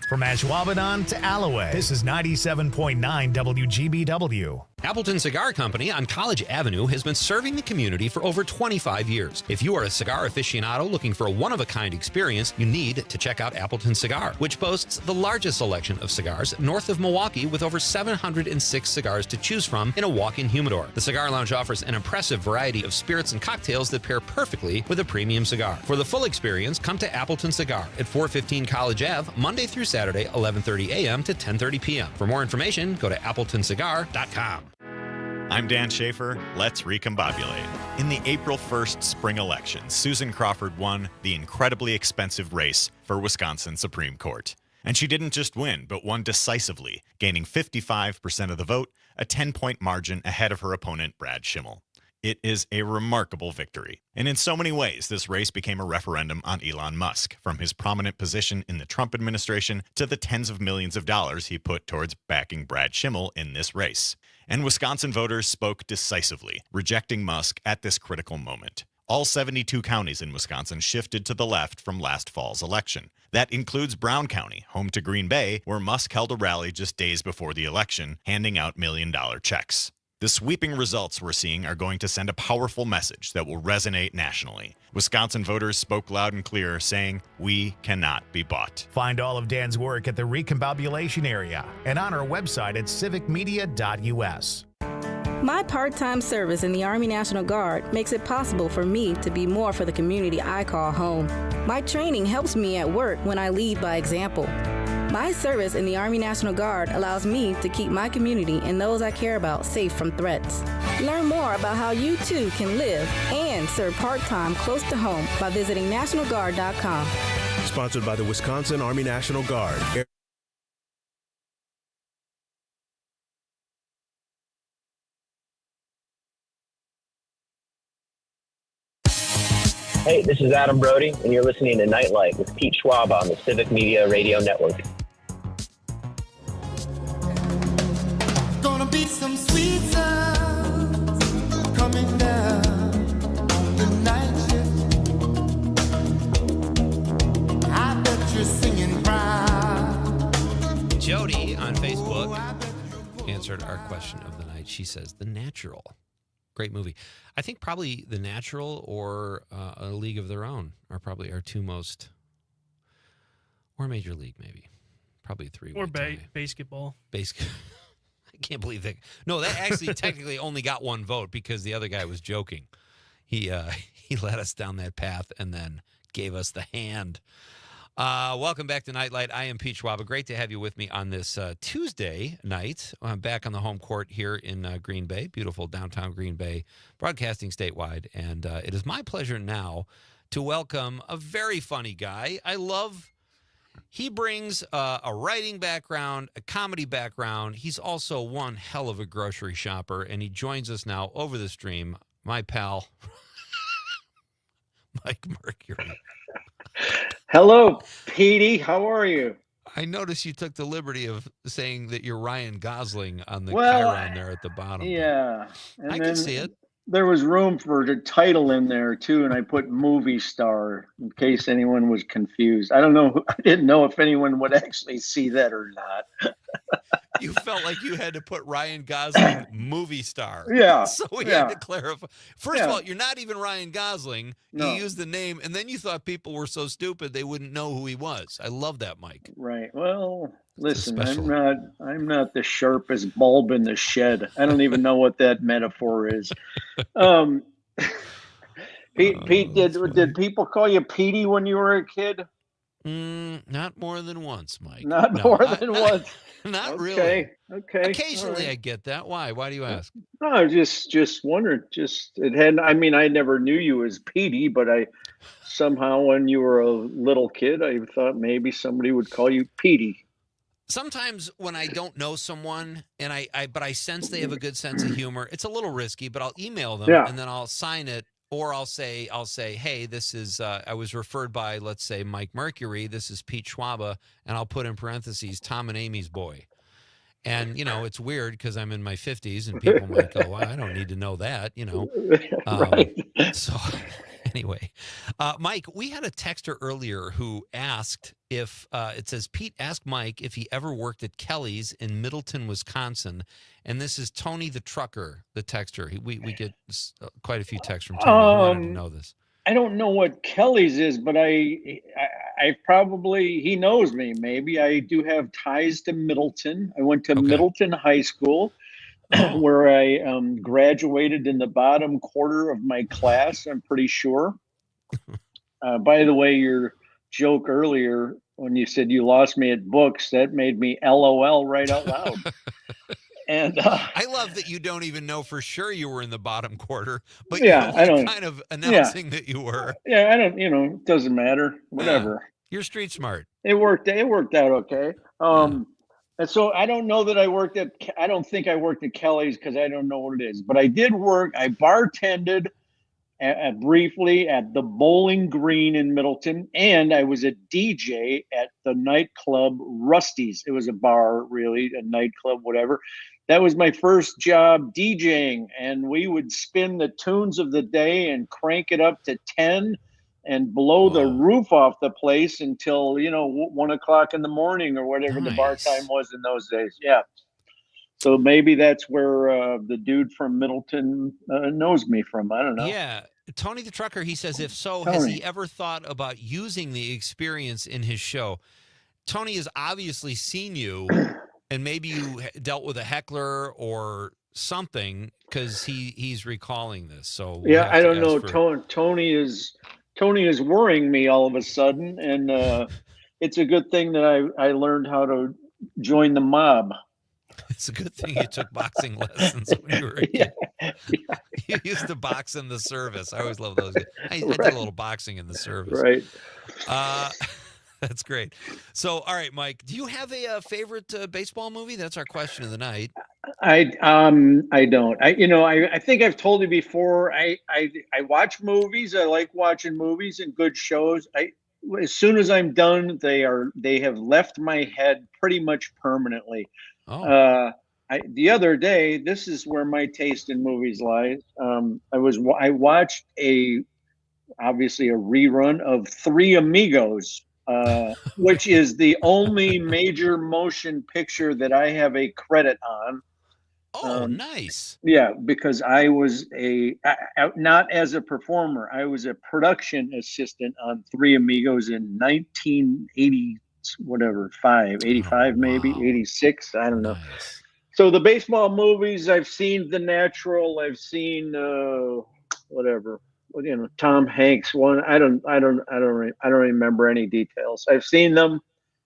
From Ashwaubenon to Alloway, this is 97.9 WGBW. Appleton Cigar Company on College Avenue has been serving the community for over 25 years. If you are a cigar aficionado looking for a one-of-a-kind experience, you need to check out Appleton Cigar, which boasts the largest selection of cigars north of Milwaukee with over 706 cigars to choose from in a walk-in humidor. The Cigar Lounge offers an impressive variety of spirits and cocktails that pair perfectly with a premium cigar. For the full experience, come to Appleton Cigar at 415 College Ave, Monday through Saturday, 11:30 a.m. to 10:30 p.m. For more information, go to appletoncigar.com. I'm Dan Schaefer. Let's recombobulate. In the April 1st spring election, Susan Crawford won the incredibly expensive race for Wisconsin Supreme Court. And she didn't just win, but won decisively, gaining 55% of the vote, a 10-point margin ahead of her opponent, Brad Schimmel. It is a remarkable victory. And in so many ways, this race became a referendum on Elon Musk, from his prominent position in the Trump administration to the tens of millions of dollars he put towards backing Brad Schimmel in this race. And Wisconsin voters spoke decisively, rejecting Musk at this critical moment. All 72 counties in Wisconsin shifted to the left from last fall's election. That includes Brown County, home to Green Bay, where Musk held a rally just days before the election, handing out million-dollar checks. The sweeping results we're seeing are going to send a powerful message that will resonate nationally. Wisconsin voters spoke loud and clear, saying, "We cannot be bought." Find all of Dan's work at the Recombobulation area and on our website at civicmedia.us. My part-time service in the Army National Guard makes it possible for me to be more for the community I call home. My training helps me at work when I lead by example. My service in the Army National Guard allows me to keep my community and those I care about safe from threats. Learn more about how you too can live and serve part-time close to home by visiting NationalGuard.com. Sponsored by the Wisconsin Army National Guard. Hey, this is Adam Brody, and you're listening to Nightlight with Pete Schwaba on the Civic Media Radio Network. Gonna be some sweet sounds coming down the night shift. I bet you're singing proud. Jody on Facebook answered our question of the night. She says, The Natural. Great movie. I think probably The Natural or A League of Their Own are probably our two most, or Major League maybe. Probably a three-way Or tie. basketball. I can't believe that. No, that actually technically only got one vote because the other guy was joking. He led us down that path and then gave us the hand. Welcome back to Nightlight. I am Pete Schwaba. Great to have you with me on this Tuesday night. I'm back on the home court here in Green Bay, beautiful downtown Green Bay, broadcasting statewide. And it is my pleasure now to welcome a very funny guy. He brings a writing background, a comedy background. He's also one hell of a grocery shopper, and he joins us now over the stream. My pal, Mike Mercury. Hello, Petey. How are you? I noticed you took the liberty of saying that you're Ryan Gosling on the Well, chyron there at the bottom. Yeah. And I then can see it. There was room for the title in there, too, and I put movie star in case anyone was confused. I don't know. I didn't know if anyone would actually see that or not. You felt like you had to put Ryan Gosling movie star. Yeah, So we yeah. had to clarify. First of all, you're not even Ryan Gosling. No. You used the name, and then you thought people were so stupid they wouldn't know who he was. I love that, Mike. Right. Well, listen, special. I'm not the sharpest bulb in the shed. I don't even know what that metaphor is. Pete, did people call you Petey when you were a kid? Not more than once, Mike. Not No, more than once. Not Okay, really. okay, Occasionally all right. I get that. Why? Why do you ask? No, I was just wondering. I mean, I never knew you as Petey, but I somehow when you were a little kid, I thought maybe somebody would call you Petey. Sometimes when I don't know someone and but I sense they have a good sense of humor, it's a little risky, but I'll email them Yeah. and then I'll sign it, or I'll say, hey, this is I was referred by, let's say, Mike Mercury. This is Pete Schwaba, and I'll put in parentheses Tom and Amy's boy. And it's weird because I'm in my 50s, and people might go, well, I don't need to know that, Right. So anyway, Mike, we had a texter earlier who asked if it says Pete asked Mike if he ever worked at Kelly's in Middleton, Wisconsin, and this is Tony the trucker, the texter. We get quite a few texts from Tony. He wanted to know this. I don't know what Kelly's is, but I probably, he knows me. Maybe I do have ties to Middleton. I went to Middleton High School, where I graduated in the bottom quarter of my class. I'm pretty sure. By the way, your joke earlier when you said you lost me at books, that made me LOL right out loud. And I love that you don't even know for sure you were in the bottom quarter, but yeah, you're I don't kind of announcing that you were. Yeah, I don't. It doesn't matter. Whatever. You're street smart. It worked out okay. And so I don't know that I don't think I worked at Kelly's because I don't know what it is. But I did work. I bartended briefly at the Bowling Green in Middleton, and I was a DJ at the nightclub Rusty's. It was a bar, really, a nightclub, whatever. That was my first job DJing, and we would spin the tunes of the day and crank it up to 10 and blow the roof off the place until 1 o'clock in the morning or whatever the bar time was in those days. Yeah. So maybe that's where the dude from Middleton knows me from. I don't know. Yeah. Tony the trucker, he says, if so, Tony. has he ever thought about using the experience in his show? Tony has obviously seen you, and maybe you dealt with a heckler or something because he's recalling this. So we'll yeah, have I to don't know. ask Tony is worrying me all of a sudden, and it's a good thing that I learned how to join the mob. It's a good thing you took boxing lessons when you were a kid. You used to box in the service. I always love those. I did a little boxing in the service. Right. That's great. So, all right, Mike, do you have a favorite baseball movie? That's our question of the night. I don't. I think I've told you before. I watch movies. I like watching movies and good shows. As soon as I'm done, they have left my head pretty much permanently. The other day, this is where my taste in movies lies. I watched obviously a rerun of Three Amigos, which is the only major motion picture that I have a credit on. Oh, nice. Yeah, because I was not as a performer. I was a production assistant on Three Amigos in 1986 whatever, 85 maybe, 86. I don't know. So the baseball movies, I've seen The Natural. I've seen whatever, Tom Hanks one. I don't remember any details. I've seen them.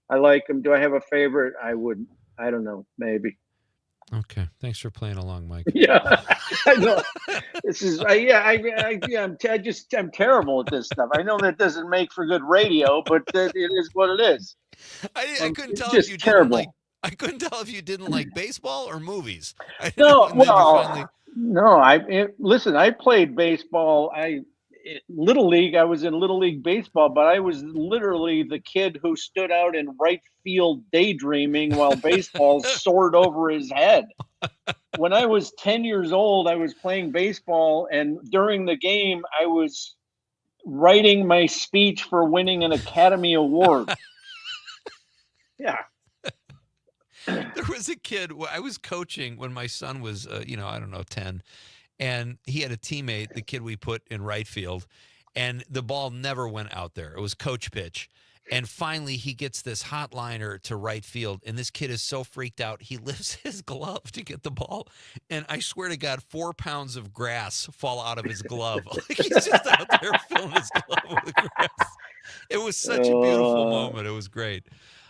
I like them. Do I have a favorite? I don't know. Maybe. Okay. Thanks for playing along, Mike. Yeah, I know. This is I'm terrible at this stuff. I know that doesn't make for good radio, but it is what it is. I couldn't tell just if you terrible. didn't like. I couldn't tell if you didn't like baseball or movies. No, listen. I played baseball. Little league. I was in Little League baseball, but I was literally the kid who stood out in right field daydreaming while baseball soared over his head. When I was 10 years old, I was playing baseball, and during the game, I was writing my speech for winning an Academy Award. Yeah. There was a kid I was coaching when my son was, 10, and he had a teammate, the kid we put in right field, and the ball never went out there. It was coach pitch. And finally, he gets this hot liner to right field, and this kid is so freaked out, he lifts his glove to get the ball. And I swear to God, 4 pounds of grass fall out of his glove. Like he's just out there filling his glove with grass. It was such a beautiful moment. It was great.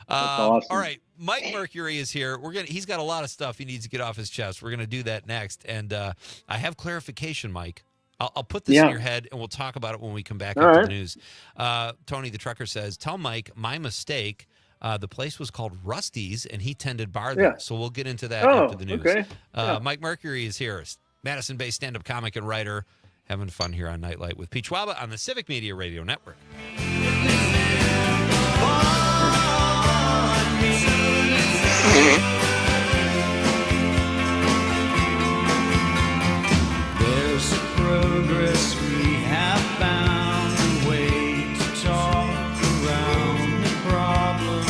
Awesome. All right, Mike Mercury is here. He's got a lot of stuff he needs to get off his chest. We're gonna do that next, and I have clarification, Mike. I'll put this in your head, and we'll talk about it when we come back after the news. Tony the trucker says, "Tell Mike my mistake. The place was called Rusty's, and he tended bar there. So we'll get into that after the news." Okay. Mike Mercury is here, Madison-based stand-up comic and writer, having fun here on Nightlight with Pete Schwaba on the Civic Media Radio Network. There's progress we have found a way to talk around the problem.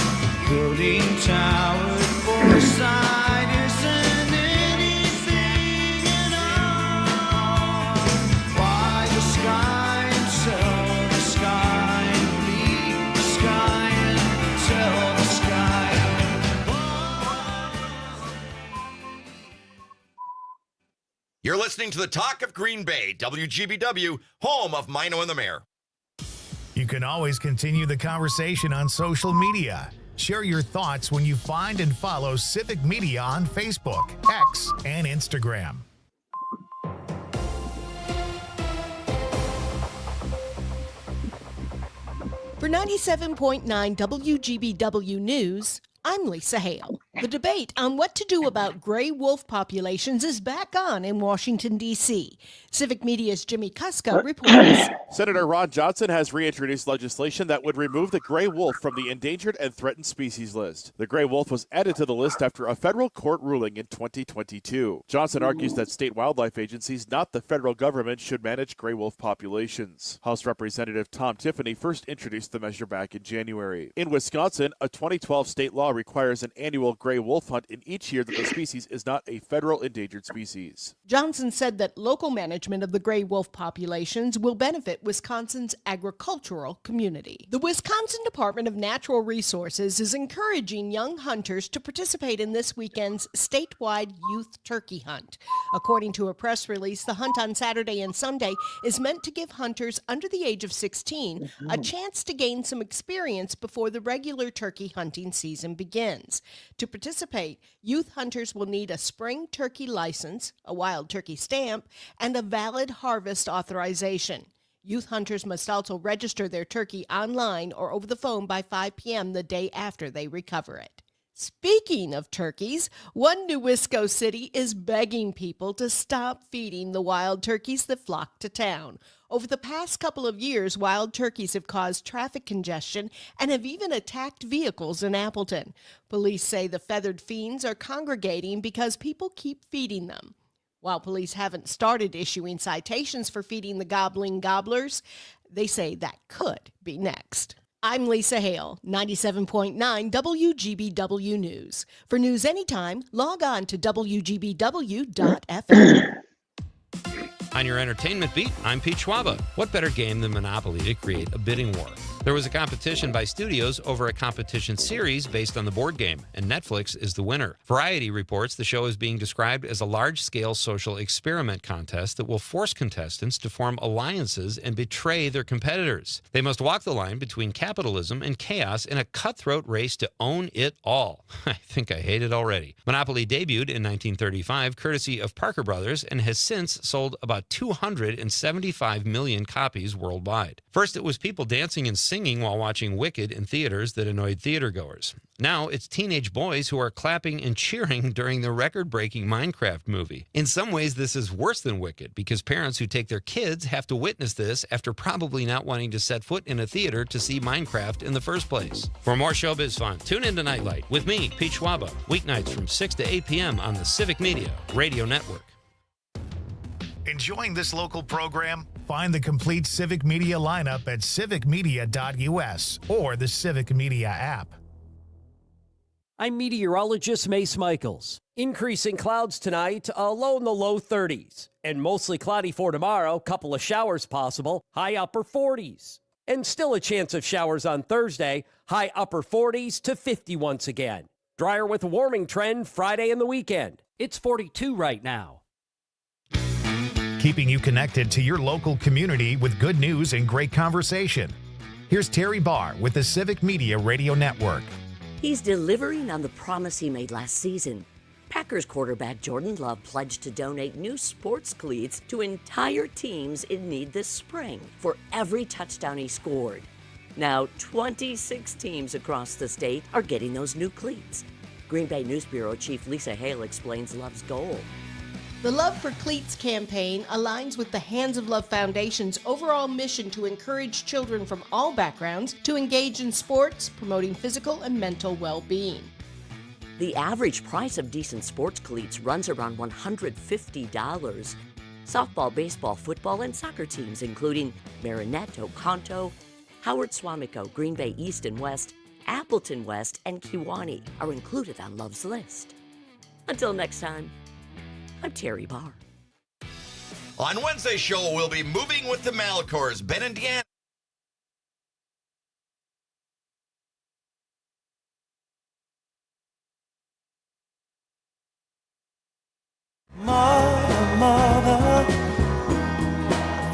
Building towers foresight isn't anything at all. Why the sky until the sky and leave the sky until the sky. You're listening to the Talk of Green Bay, WGBW, home of Mino and the Mayor. You can always continue the conversation on social media. Share your thoughts when you find and follow Civic Media on Facebook, X, and Instagram. For 97.9 WGBW News, I'm Lisa Hale. The debate on what to do about gray wolf populations is back on in Washington, D.C. Civic Media's Jimmy Kuska reports. Senator Ron Johnson has reintroduced legislation that would remove the gray wolf from the endangered and threatened species list. The gray wolf was added to the list after a federal court ruling in 2022. Johnson argues that state wildlife agencies, not the federal government, should manage gray wolf populations. House Representative Tom Tiffany first introduced the measure back in January. In Wisconsin, a 2012 state law requires an annual gray wolf hunt in each year that the species is not a federal endangered species. Johnson said that local management of the gray wolf populations will benefit Wisconsin's agricultural community. The Wisconsin Department of Natural Resources is encouraging young hunters to participate in this weekend's statewide youth turkey hunt. According to a press release, the hunt on Saturday and Sunday is meant to give hunters under the age of 16 a chance to gain some experience before the regular turkey hunting season begins. To participate, youth hunters will need a spring turkey license, a wild turkey stamp, and a valid harvest authorization. Youth hunters must also register their turkey online or over the phone by 5 p.m. the day after they recover it. Speaking of turkeys, one New Wisco city is begging people to stop feeding the wild turkeys that flock to town. Over the past couple of years, wild turkeys have caused traffic congestion and have even attacked vehicles in Appleton. Police say the feathered fiends are congregating because people keep feeding them. While police haven't started issuing citations for feeding the gobbling gobblers, they say that could be next. I'm Lisa Hale, 97.9 WGBW News. For news anytime, log on to WGBW.FM. On your entertainment beat, I'm Pete Schwaba. What better game than Monopoly to create a bidding war? There was a competition by studios over a competition series based on the board game, and Netflix is the winner. Variety reports the show is being described as a large-scale social experiment contest that will force contestants to form alliances and betray their competitors. They must walk the line between capitalism and chaos in a cutthroat race to own it all. I think I hate it already. Monopoly debuted in 1935, courtesy of Parker Brothers, and has since sold about 275 million copies worldwide. First, it was people dancing and singing while watching Wicked in theaters that annoyed theatergoers. Now, it's teenage boys who are clapping and cheering during the record-breaking Minecraft movie. In some ways, this is worse than Wicked, because parents who take their kids have to witness this after probably not wanting to set foot in a theater to see Minecraft in the first place. For more showbiz fun, tune in to Nightlight with me, Pete Schwaba, weeknights from 6 to 8 p.m. on the Civic Media Radio Network. Enjoying this local program? Find the complete Civic Media lineup at civicmedia.us or the Civic Media app. I'm meteorologist Mace Michaels. Increasing clouds tonight, a low in the low 30s. And mostly cloudy for tomorrow, couple of showers possible, high upper 40s. And still a chance of showers on Thursday, high upper 40s to 50 once again. Drier with a warming trend Friday and the weekend. It's 42 right now. Keeping you connected to your local community with good news and great conversation. Here's Terry Barr with the Civic Media Radio Network. He's delivering on the promise he made last season. Packers quarterback Jordan Love pledged to donate new sports cleats to entire teams in need this spring for every touchdown he scored. Now, 26 teams across the state are getting those new cleats. Green Bay News Bureau Chief Lisa Hale explains Love's goal. The Love for Cleats campaign aligns with the Hands of Love Foundation's overall mission to encourage children from all backgrounds to engage in sports, promoting physical and mental well-being. The average price of decent sports cleats runs around $150. Softball, baseball, football, and soccer teams, including Marinette, Oconto, Howard Swamico, Green Bay East and West, Appleton West, and Kewanee, are included on Love's list. Until next time, I'm Terry Barr. On Wednesday's show, we'll be moving with the Malcors. Ben and Deanne. Mother, mother,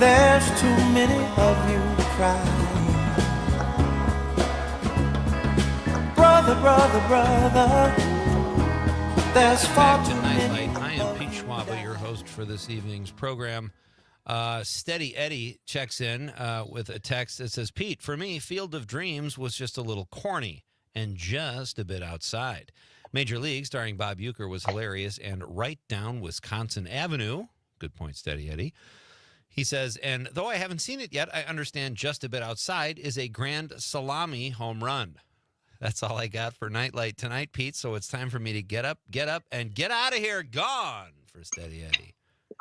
there's too many of you crying. Brother, brother, brother, there's far Back to too Nightlight. many. I am Pete Schwaba, your host for this evening's program. Steady Eddie checks in with a text that says, Pete, for me, Field of Dreams was just a little corny and just a bit outside. Major League, starring Bob Uecker, was hilarious and right down Wisconsin Avenue. Good point, Steady Eddie. He says, and though I haven't seen it yet, I understand just a bit outside is a grand salami home run. That's all I got for Nightlight tonight, Pete. So it's time for me to get up, and get out of here. Gone for Steady Eddie.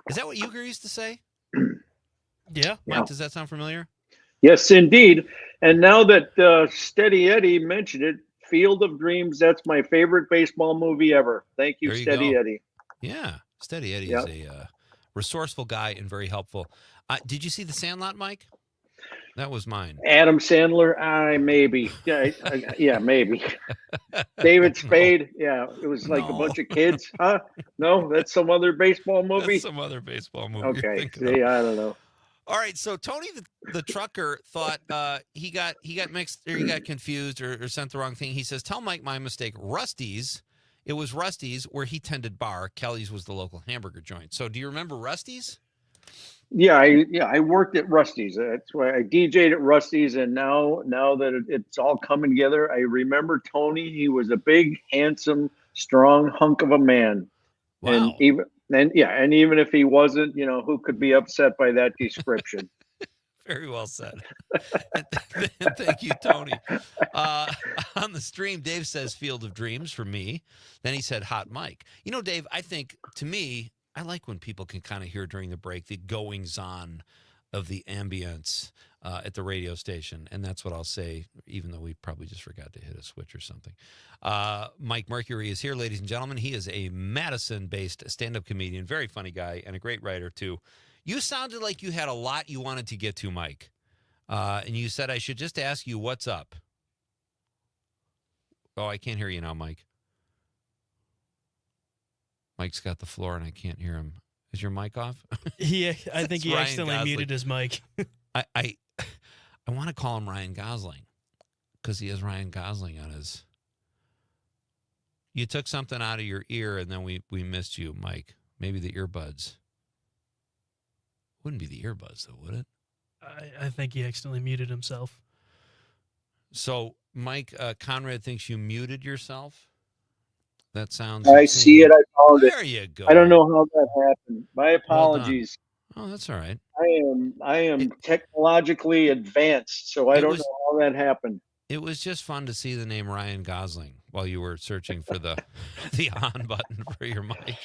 Is that what Uecker used to say? Yeah. Mike, does that sound familiar? Yes, indeed. And now that Steady Eddie mentioned it, Field of Dreams, that's my favorite baseball movie ever. Thank you, There you Steady go. Eddie. Yeah. Steady Eddie is a resourceful guy and very helpful. Did you see The Sandlot, Mike? That was mine. Adam Sandler, maybe. Yeah, maybe. David Spade, it was like a bunch of kids. Huh? No, that's some other baseball movie? That's some other baseball movie. Okay, see, I don't know. All right, so Tony the trucker thought he got mixed, or he got confused or sent the wrong thing. He says, tell Mike my mistake. Rusty's, it was Rusty's where he tended bar. Kelly's was the local hamburger joint. So do you remember Rusty's? Yeah, I worked at Rusty's. That's why I DJ'd at Rusty's, and now that it's all coming together, I remember Tony. He was a big, handsome, strong hunk of a man. Wow. And even if he wasn't, who could be upset by that description? Very well said. Thank you, Tony. On the stream, Dave says Field of Dreams for me. Then he said Hot Mike. Dave, I think, to me, I like when people can kind of hear during the break the goings-on of the ambience at the radio station. And that's what I'll say, even though we probably just forgot to hit a switch or something. Mike Mercury is here, ladies and gentlemen. He is a Madison-based stand-up comedian, very funny guy, and a great writer, too. You sounded like you had a lot you wanted to get to, Mike. And you said I should just ask you what's up. Oh, I can't hear you now, Mike. Mike's got the floor, and I can't hear him. Is your mic off? Yeah, I think he Ryan accidentally Gosling. muted his mic. I want to call him Ryan Gosling because he has Ryan Gosling on his. You took something out of your ear, and then we missed you, Mike. Maybe the earbuds. Wouldn't be the earbuds, though, would it? I think he accidentally muted himself. So, Mike, Conrad thinks you muted yourself. That sounds. I see it. I found it. There you go. I don't know how that happened. My apologies. Oh, that's all right. I am technologically advanced, so I don't know how that happened. It was just fun to see the name Ryan Gosling while you were searching for the on button for your mic.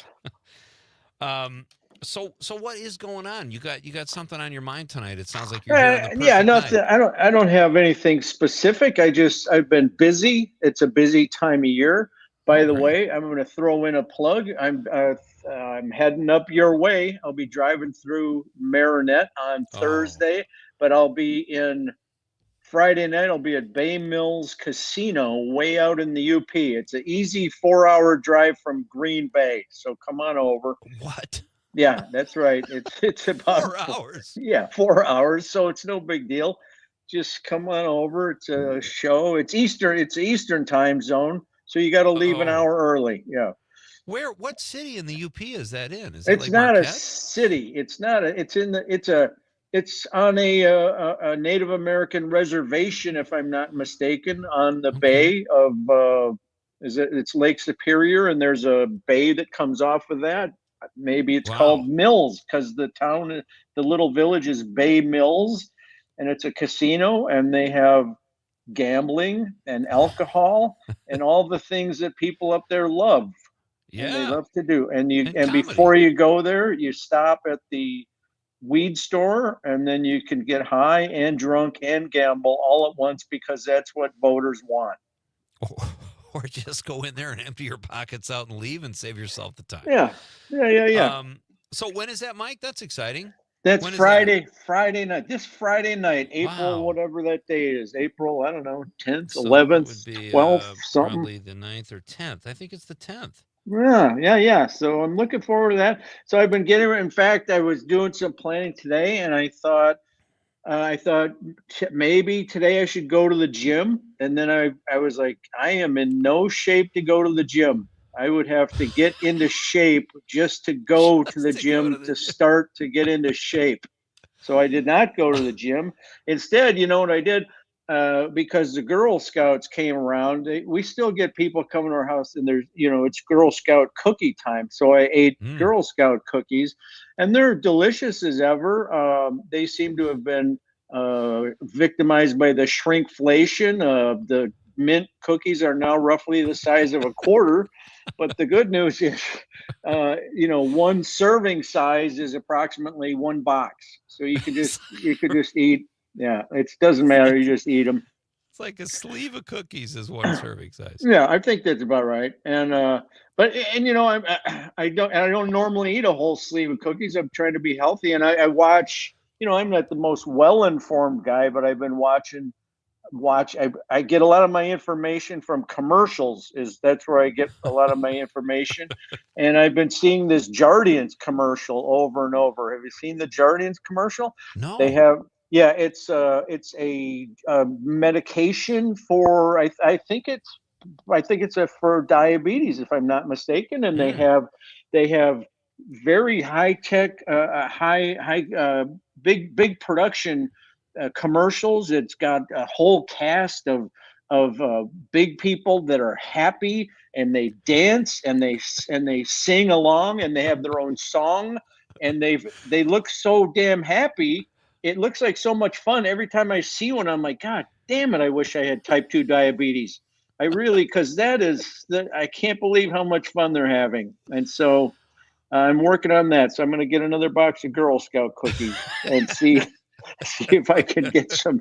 So what is going on? You got something on your mind tonight. It sounds like you're here on the perfect Nothing. night. I don't have anything specific. I've been busy. It's a busy time of year. By the way, I'm going to throw in a plug. I'm heading up your way. I'll be driving through Marinette on Thursday, but I'll be in Friday night. I'll be at Bay Mills Casino way out in the UP. It's an easy 4-hour drive from Green Bay. So come on over. What? Yeah, that's right. It's about 4 hours. Yeah, 4 hours. So it's no big deal. Just come on over. It's a show. It's Eastern time zone. So you got to leave an hour early. Yeah. What city in the UP is that in? Is It's it like not Marquette? a city. It's not a. It's on a Native American reservation, if I'm not mistaken, on the bay of. It's Lake Superior, and there's a bay that comes off of that. Maybe it's called Mills because the little village is Bay Mills, and it's a casino, and they have gambling and alcohol and all the things that people up there love. And they love to do. And before you go there, you stop at the weed store, and then you can get high and drunk and gamble all at once because that's what voters want. Or just go in there and empty your pockets out and leave and save yourself the time. Yeah. So when is that, Mike? That's exciting. That's When is Friday night. This Friday night, April, Wow. whatever that day is. April, I don't know, 10th, So 11th, it would be, 12th, something. probably the 9th or 10th. I think it's the 10th. Yeah. So I'm looking forward to that. So I've been in fact, I was doing some planning today, and I thought maybe today I should go to the gym. And then I was like, I am in no shape to go to the gym. I would have to get into shape just to go to the gym to start to get into shape. So I did not go to the gym. Instead, you know what I did? Because the Girl Scouts came around, we still get people coming to our house, and there's, it's Girl Scout cookie time. So I ate Girl Scout cookies, and they're delicious as ever. They seem to have been victimized by the shrinkflation. The mint cookies are now roughly the size of a quarter. But the good news is, one serving size is approximately one box. So you could just eat. Yeah, it doesn't matter. You just eat them. It's like a sleeve of cookies is one serving size. Yeah, I think that's about right. And I don't normally eat a whole sleeve of cookies. I'm trying to be healthy, and I watch. I'm not the most well-informed guy, but I've been watching. I get a lot of my information from commercials. That's where I get a lot of my information. And I've been seeing this Jardiance commercial over and over. Have you seen the Jardiance commercial? No. They have. Yeah, it's a medication for I think it's for diabetes, if I'm not mistaken, and they have very high tech, big production commercials. It's got a whole cast of big people that are happy, and they dance and they sing along, and they have their own song, and they look so damn happy. It looks like so much fun. Every time I see one, I'm like, God damn it, I wish I had type 2 diabetes. I really, because I can't believe how much fun they're having. And so I'm working on that. So I'm going to get another box of Girl Scout cookies and see if I can get some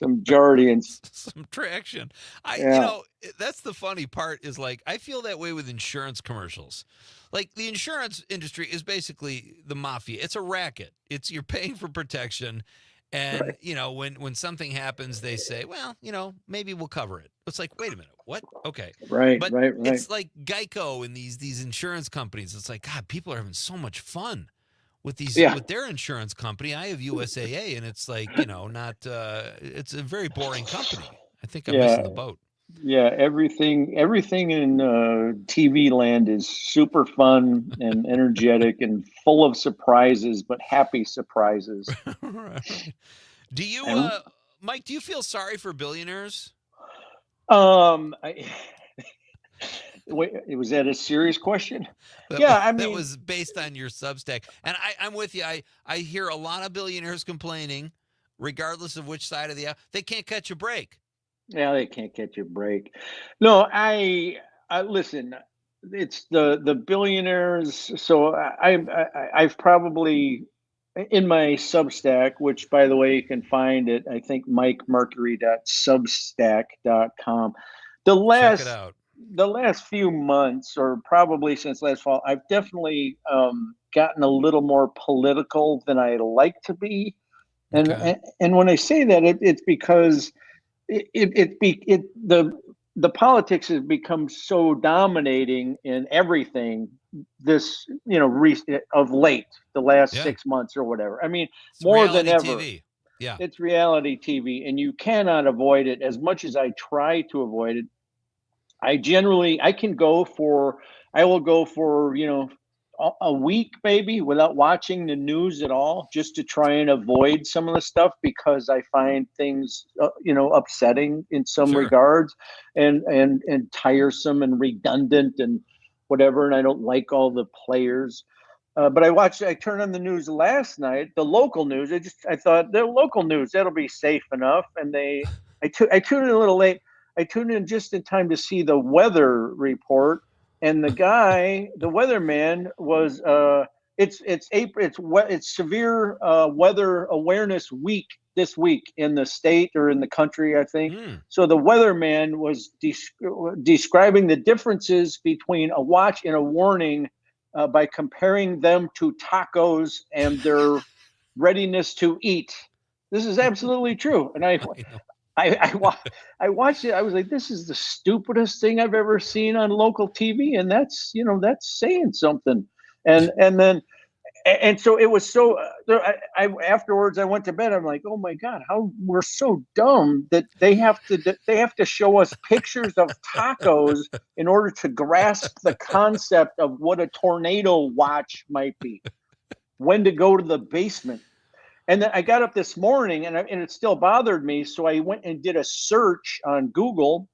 some Jardians. Some traction. You Yeah. know, that's the funny part is like, I feel that way with insurance commercials. Like the insurance industry is basically the mafia. It's a racket. You're paying for protection. And, Right. you know, when something happens, they say, well, you know, maybe we'll cover it. It's like, wait a minute, what? Okay. Right, But right. it's like Geico and these insurance companies. It's like, God, people are having so much fun with with their insurance company. I have USAA, and it's like, you know, not it's a very boring company. I think I'm missing the boat. Yeah, everything in TV land is super fun and energetic and full of surprises, but happy surprises. Right. Do you, Mike? Do you feel sorry for billionaires? I, wait, was that a serious question? That was based on your Substack, and I'm with you. I hear a lot of billionaires complaining, regardless of which side of the aisle, they can't catch a break. Yeah, they can't catch a break. No, I listen. It's the billionaires. So I've probably in my Substack, which by the way you can find at I think mikemercury.substack.com. Check it out. The last few months, or probably since last fall, I've definitely gotten a little more political than I like to be, and when I say that, it's because the politics has become so dominating in everything this of late, the last 6 months or whatever. I mean, It's more than reality ever. TV. Yeah. It's reality TV, and you cannot avoid it. As much as I try to avoid it, I will go for a week maybe without watching the news at all, just to try and avoid some of the stuff, because I find things upsetting in some regards, and tiresome and redundant and whatever, and I don't like all the players. But I turned on the news last night, the local news. I thought the local news, that'll be safe enough, and I tuned in a little late. I tuned in just in time to see the weather report, and the weatherman was it's severe weather awareness week this week in the state or in the country, I think. So the weatherman was describing the differences between a watch and a warning by comparing them to tacos and their readiness to eat. This is absolutely true, and I watched it. I was like, this is the stupidest thing I've ever seen on local TV, and that's saying something. And so it was so. I afterwards I went to bed. I'm like, oh my God, how we're so dumb that they have to show us pictures of tacos in order to grasp the concept of what a tornado watch might be, when to go to the basement. And then I got up this morning, and it still bothered me. So I went and did a search on Google.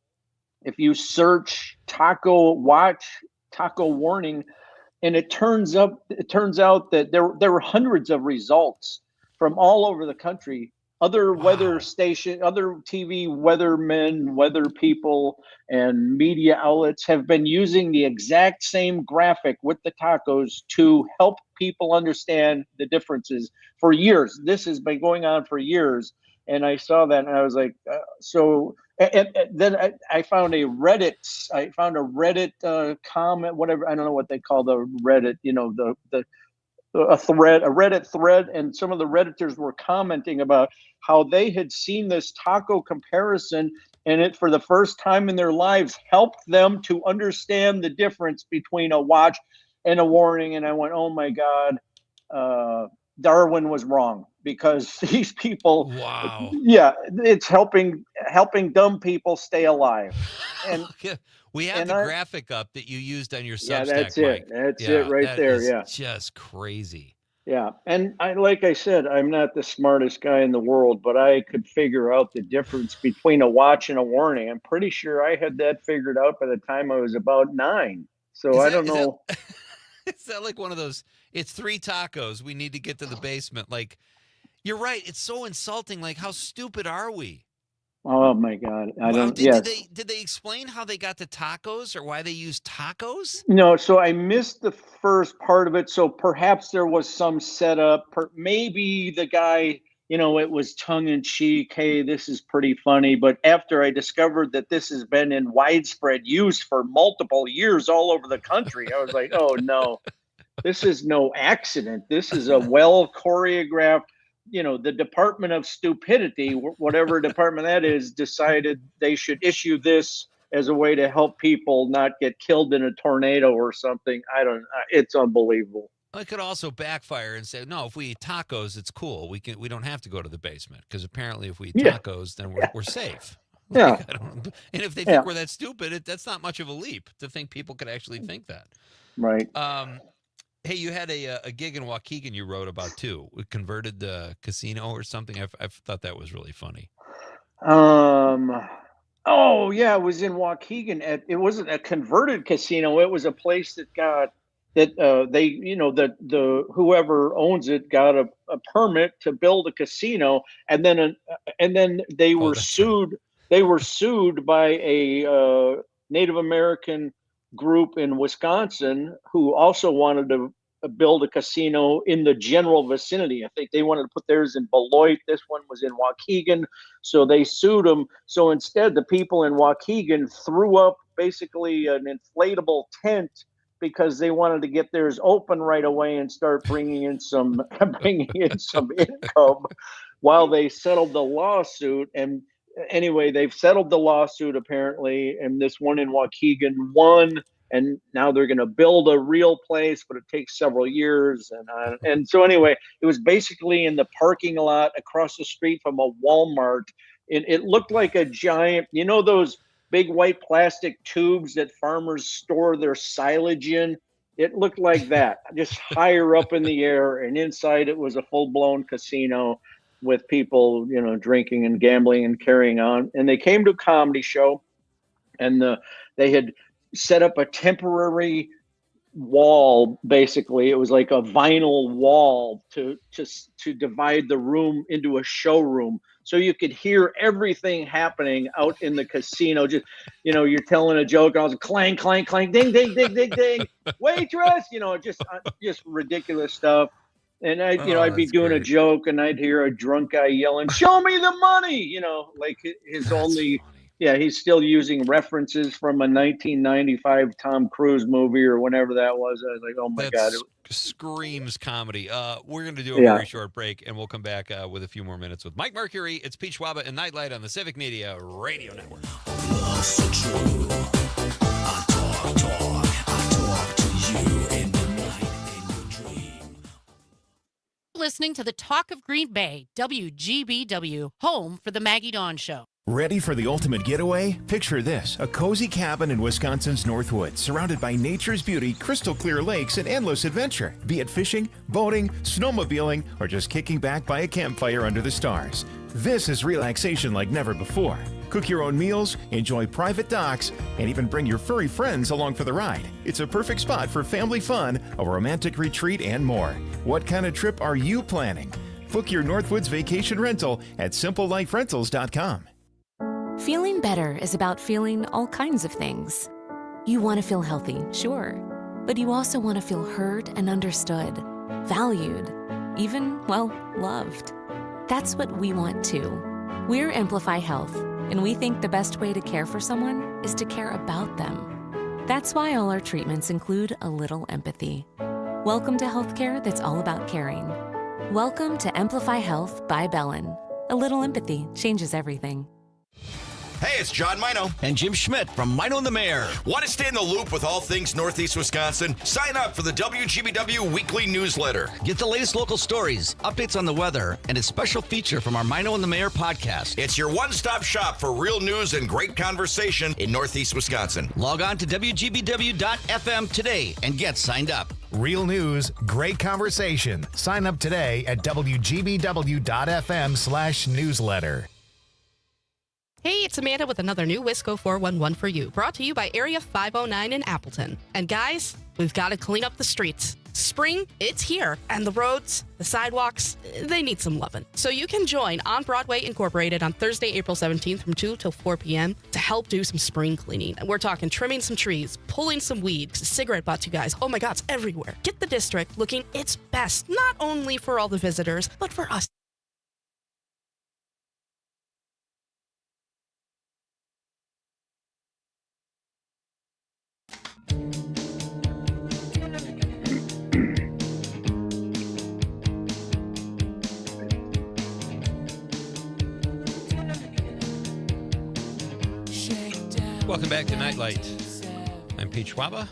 If you search taco watch, taco warning, and it turns out that there were hundreds of results from all over the country. Other weather station, other TV weathermen, weather people, and media outlets have been using the exact same graphic with the tacos to help people understand the differeres for years. This has been going on for years. And I saw that, and I was like, and then I found a Reddit. I found a Reddit comment, whatever. I don't know what they call the Reddit. A Reddit thread, and some of the Redditors were commenting about how they had seen this taco comparison, and it, for the first time in their lives, helped them to understand the difference between a watch and a warning. And I went, oh my God, Darwin was wrong, because these people, it's helping dumb people stay alive. And we have the graphic up that you used on your Substack. Yeah, that's it. Mike. That's it right there. Yeah, just crazy. Yeah, and like I said, I'm not the smartest guy in the world, but I could figure out the difference between a watch and a warning. I'm pretty sure I had that figured out by the time I was about 9. So I don't know. Is that like one of those? It's 3 tacos. We need to get to the basement. Like, you're right. It's so insulting. Like, how stupid are we? Oh my God! Did they explain how they got the tacos, or why they use tacos? No. So I missed the first part of it. So perhaps there was some setup. Maybe the guy it was tongue in cheek. Hey, this is pretty funny. But after I discovered that this has been in widespread use for multiple years all over the country, I was like, oh no, this is no accident. This is a well choreographed, the Department of Stupidity, whatever department that is, decided they should issue this as a way to help people not get killed in a tornado or something. It's unbelievable. It could also backfire and say, no, if we eat tacos, it's cool. We don't have to go to the basement because apparently if we eat tacos, then we're safe. Yeah. And if they think we're that stupid, that's not much of a leap to think people could actually think that. Right. Hey, you had a gig in Waukegan you wrote about too. We converted the casino or something. I thought that was really funny. Oh yeah, it was in Waukegan. It wasn't a converted casino. It was a place that got they the whoever owns it got a permit to build a casino, and then they were sued. Right. They were sued by a Native American group in Wisconsin who also wanted to build a casino in the general vicinity. I think they wanted to put theirs in Beloit. This one was in Waukegan. So they sued them. So instead, the people in Waukegan threw up basically an inflatable tent because they wanted to get theirs open right away and start bringing in some income while they settled the lawsuit. And anyway, they've settled the lawsuit apparently, and this one in Waukegan won. And now they're going to build a real place, but it takes several years. And so anyway, it was basically in the parking lot across the street from a Walmart. It looked like a giant, those big white plastic tubes that farmers store their silage in? It looked like that, just higher up in the air. And inside it was a full-blown casino with people, drinking and gambling and carrying on. And they came to a comedy show, and they had set up a temporary wall. Basically, it was like a vinyl wall to divide the room into a showroom, so you could hear everything happening out in the casino. Just you're telling a joke, I was clang, clang, clang, ding, ding, ding, ding, ding, waitress. Just ridiculous stuff. And I'd be doing a joke, and I'd hear a drunk guy yelling, "Show me the money!" Like his only. Yeah, he's still using references from a 1995 Tom Cruise movie or whenever that was. I was like, oh, my God. Screams comedy. We're going to do a very short break, and we'll come back with a few more minutes with Mike Mercury. It's Pete Schwaba and Nightlight on the Civic Media Radio Network. Listening to the Talk of Green Bay, WGBW, home for the Maggie Dawn Show. Ready for the ultimate getaway? Picture this, a cozy cabin in Wisconsin's Northwoods, surrounded by nature's beauty, crystal clear lakes, and endless adventure. Be it fishing, boating, snowmobiling, or just kicking back by a campfire under the stars. This is relaxation like never before. Cook your own meals, enjoy private docks, and even bring your furry friends along for the ride. It's a perfect spot for family fun, a romantic retreat, and more. What kind of trip are you planning? Book your Northwoods vacation rental at simpleLifeRentals.com. Feeling better is about feeling all kinds of things. You want to feel healthy, sure, but you also want to feel heard and understood, valued, even, loved. That's what we want too. We're Amplify Health, and we think the best way to care for someone is to care about them. That's why all our treatments include a little empathy. Welcome to healthcare that's all about caring. Welcome to Amplify Health by Bellin. A little empathy changes everything. Hey, it's John Mino. And Jim Schmidt from Mino and the Mayor. Want to stay in the loop with all things Northeast Wisconsin? Sign up for the WGBW weekly newsletter. Get the latest local stories, updates on the weather, and a special feature from our Mino and the Mayor podcast. It's your one-stop shop for real news and great conversation in Northeast Wisconsin. Log on to WGBW.FM today and get signed up. Real news, great conversation. Sign up today at WGBW.FM/newsletter. Hey, it's Amanda with another new Wisco 411 for you, brought to you by Area 509 in Appleton. And guys, we've got to clean up the streets. Spring, it's here, and the roads, the sidewalks, they need some loving. So you can join On Broadway Incorporated on Thursday, April 17th from 2 till 4 p.m. to help do some spring cleaning. And we're talking trimming some trees, pulling some weeds, cigarette butts, you guys. Oh my God, it's everywhere. Get the district looking its best, not only for all the visitors, but for us. Welcome back to Nightlight. I'm Pete Schwaba.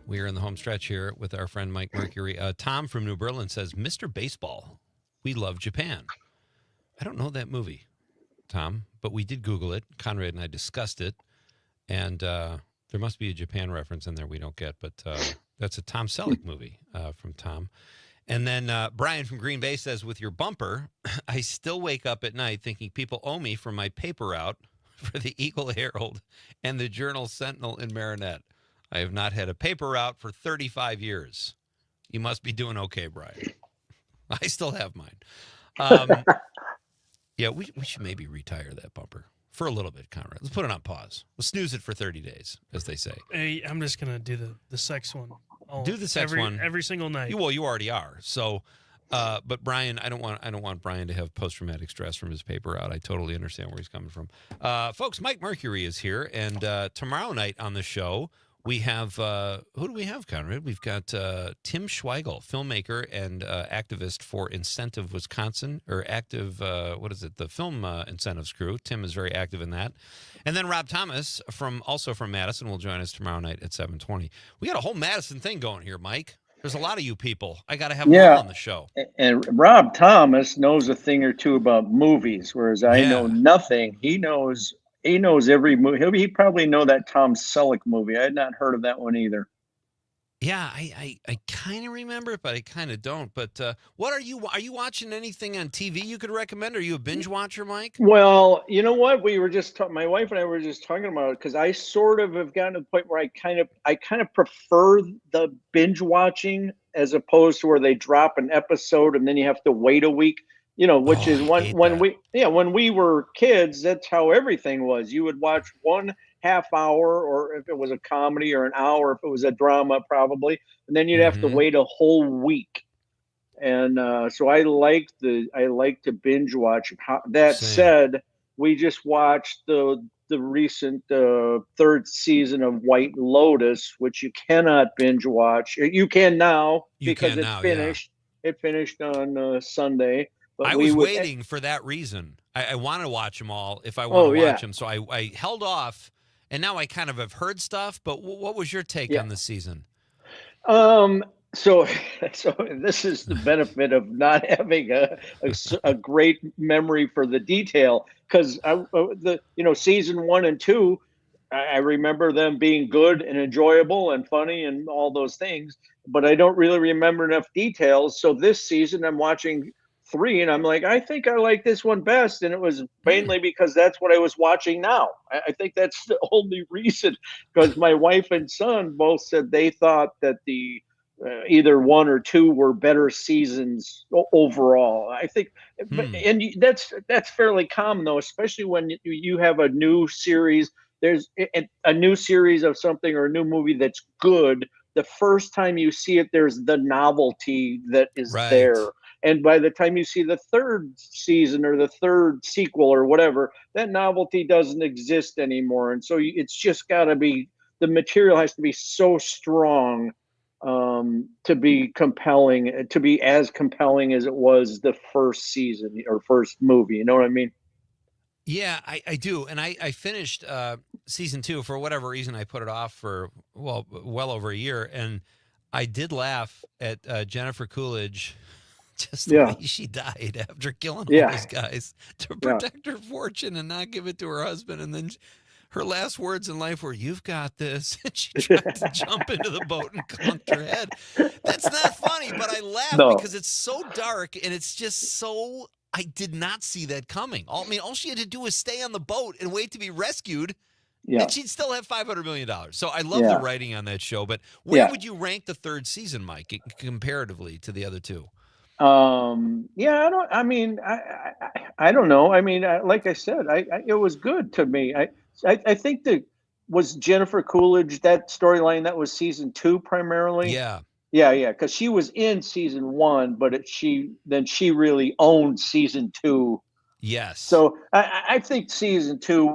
We are in the home stretch here with our friend Mike Mercury. Tom from New Berlin says, Mr. Baseball, we love Japan. I don't know that movie, Tom, but we did Google it. Conrad and I discussed it, and there must be a Japan reference in there we don't get, but that's a Tom Selleck movie from Tom. And then Brian from Green Bay says, with your bumper, I still wake up at night thinking people owe me for my paper route for the Eagle Herald and the Journal Sentinel in Marinette. I have not had a paper route for 35 years. You must be doing okay, Brian. I still have mine. Yeah, we should maybe retire that bumper for a little bit, Conrad. Let's put it on pause. We'll snooze it for 30 days, as they say. Hey, I'm just going to do the sex one. Do the sex one every single night. Well, you already are. So, but Brian, I don't want Brian to have post-traumatic stress from his paper route. I totally understand where he's coming from. Folks, Mike Mercury is here, and tomorrow night on the show, we have, who do we have, Conrad? We've got Tim Schweigel, filmmaker and activist for Incentive Wisconsin, or active, the Film Incentives Crew. Tim is very active in that. And then Rob Thomas, also from Madison, will join us tomorrow night at 7:20. We got a whole Madison thing going here, Mike. There's a lot of you people. I got to have them all on the show. And Rob Thomas knows a thing or two about movies, whereas I know nothing. He knows every movie. He'd probably know that Tom Selleck movie. I had not heard of that one either. Yeah, I kind of remember it, but I kind of don't. But what are you watching anything on TV you could recommend? Are you a binge watcher, Mike? Well, you know what? We were just my wife and I were just talking about it because I sort of have gotten to the point where I kind of prefer the binge watching as opposed to where they drop an episode and then you have to wait a week. You know, which is when we were kids, that's how everything was. You would watch one half hour, or if it was a comedy, or an hour if it was a drama, probably, and then you'd have to wait a whole week. And so I like to binge watch. That said, we just watched the recent third season of White Lotus, which you cannot binge watch. You can now because it's finished. Yeah. It finished on Sunday. But I was waiting for that reason. I want to watch them all if I want to watch them. So I held off, and now I kind of have heard stuff. But what was your take on this season? So this is the benefit of not having a great memory for the detail, because season 1 and 2, I remember them being good and enjoyable and funny and all those things, but I don't really remember enough details. So this season I'm watching 3 and I'm like, I think I like this one best, and it was mainly because that's what I was watching now. I think that's the only reason, because my wife and son both said they thought that the either 1 or 2 were better seasons overall. I think, and that's fairly common though, especially when you have a new series. There's a new series of something or a new movie that's good. The first time you see it, there's the novelty that is there. And by the time you see the third season or the third sequel or whatever, that novelty doesn't exist anymore. And so it's just got to be, the material has to be so strong to be compelling, to be as compelling as it was the first season or first movie. You know what I mean? Yeah, I do. And I finished season 2 for whatever reason. I put it off for, well over a year. And I did laugh at Jennifer Coolidge. Just the way she died after killing all those guys to protect her fortune and not give it to her husband. And then her last words in life were, "You've got this." And she tried to jump into the boat and clunked her head. That's not funny, but I laugh because it's so dark and it's just so, I did not see that coming. All she had to do was stay on the boat and wait to be rescued. And she'd still have $500 million. So I love the writing on that show. But where would you rank the third season, Mike, comparatively to the other 2? I don't know. I mean, like I said, it was good to me. I think was Jennifer Coolidge, that storyline, that was season 2 primarily. Yeah. Because she was in season 1, but she really owned season 2. Yes. So I think season 2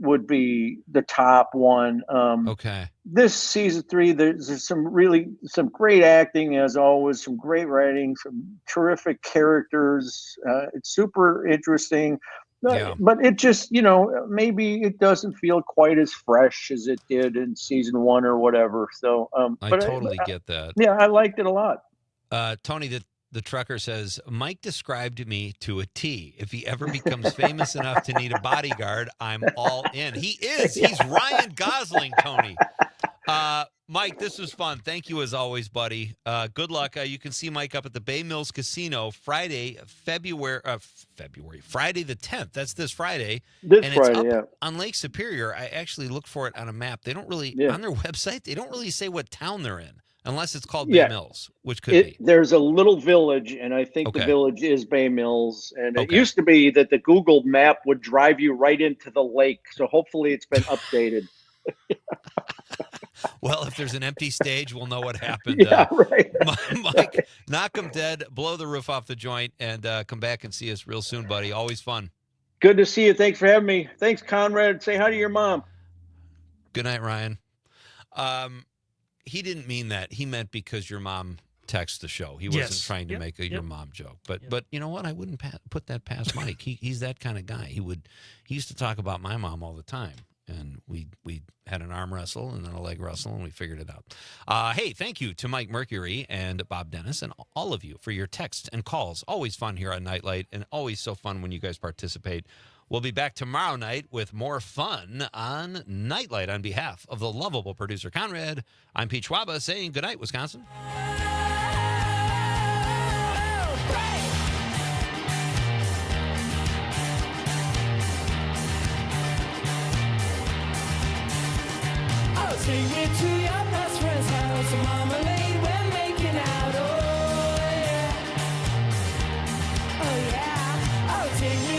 would be the top one. Okay. This season 3, there's some great acting as always, some great writing, some terrific characters. It's super interesting. But it just, maybe it doesn't feel quite as fresh as it did in season 1 or whatever. So, I but totally get that. Yeah, I liked it a lot. Tony, the trucker says, Mike described me to a T. If he ever becomes famous enough to need a bodyguard, I'm all in. He is. He's Ryan Gosling, Tony. Mike, this was fun. Thank you as always, buddy. Good luck. You can see Mike up at the Bay Mills Casino Friday, February the 10th. That's this Friday. It's up on Lake Superior. I actually looked for it on a map. They don't really, on their website, they don't really say what town they're in, unless it's called Bay Mills, which could be. There's a little village, and I think the village is Bay Mills. And it used to be that the Google map would drive you right into the lake. So hopefully it's been updated. Well, if there's an empty stage, we'll know what happened. Yeah, right. Mike, knock 'em dead, blow the roof off the joint, and come back and see us real soon, buddy. Always fun. Good to see you. Thanks for having me. Thanks, Conrad. Say hi to your mom. Good night, Ryan. He didn't mean that. He meant because your mom texted the show. He wasn't trying to make a your mom joke. But you know what? I wouldn't put that past Mike. He's that kind of guy. He used to talk about my mom all the time. And we had an arm wrestle and then a leg wrestle, and we figured it out. Hey, thank you to Mike Mercury and Bob Dennis and all of you for your texts and calls. Always fun here on Nightlight, and always so fun when you guys participate. We'll be back tomorrow night with more fun on Nightlight. On behalf of the lovable producer Conrad, I'm Pete Schwaba saying good night, Wisconsin. Take me to your best friend's house, marmalade, we're making out, oh yeah. Oh yeah, oh take me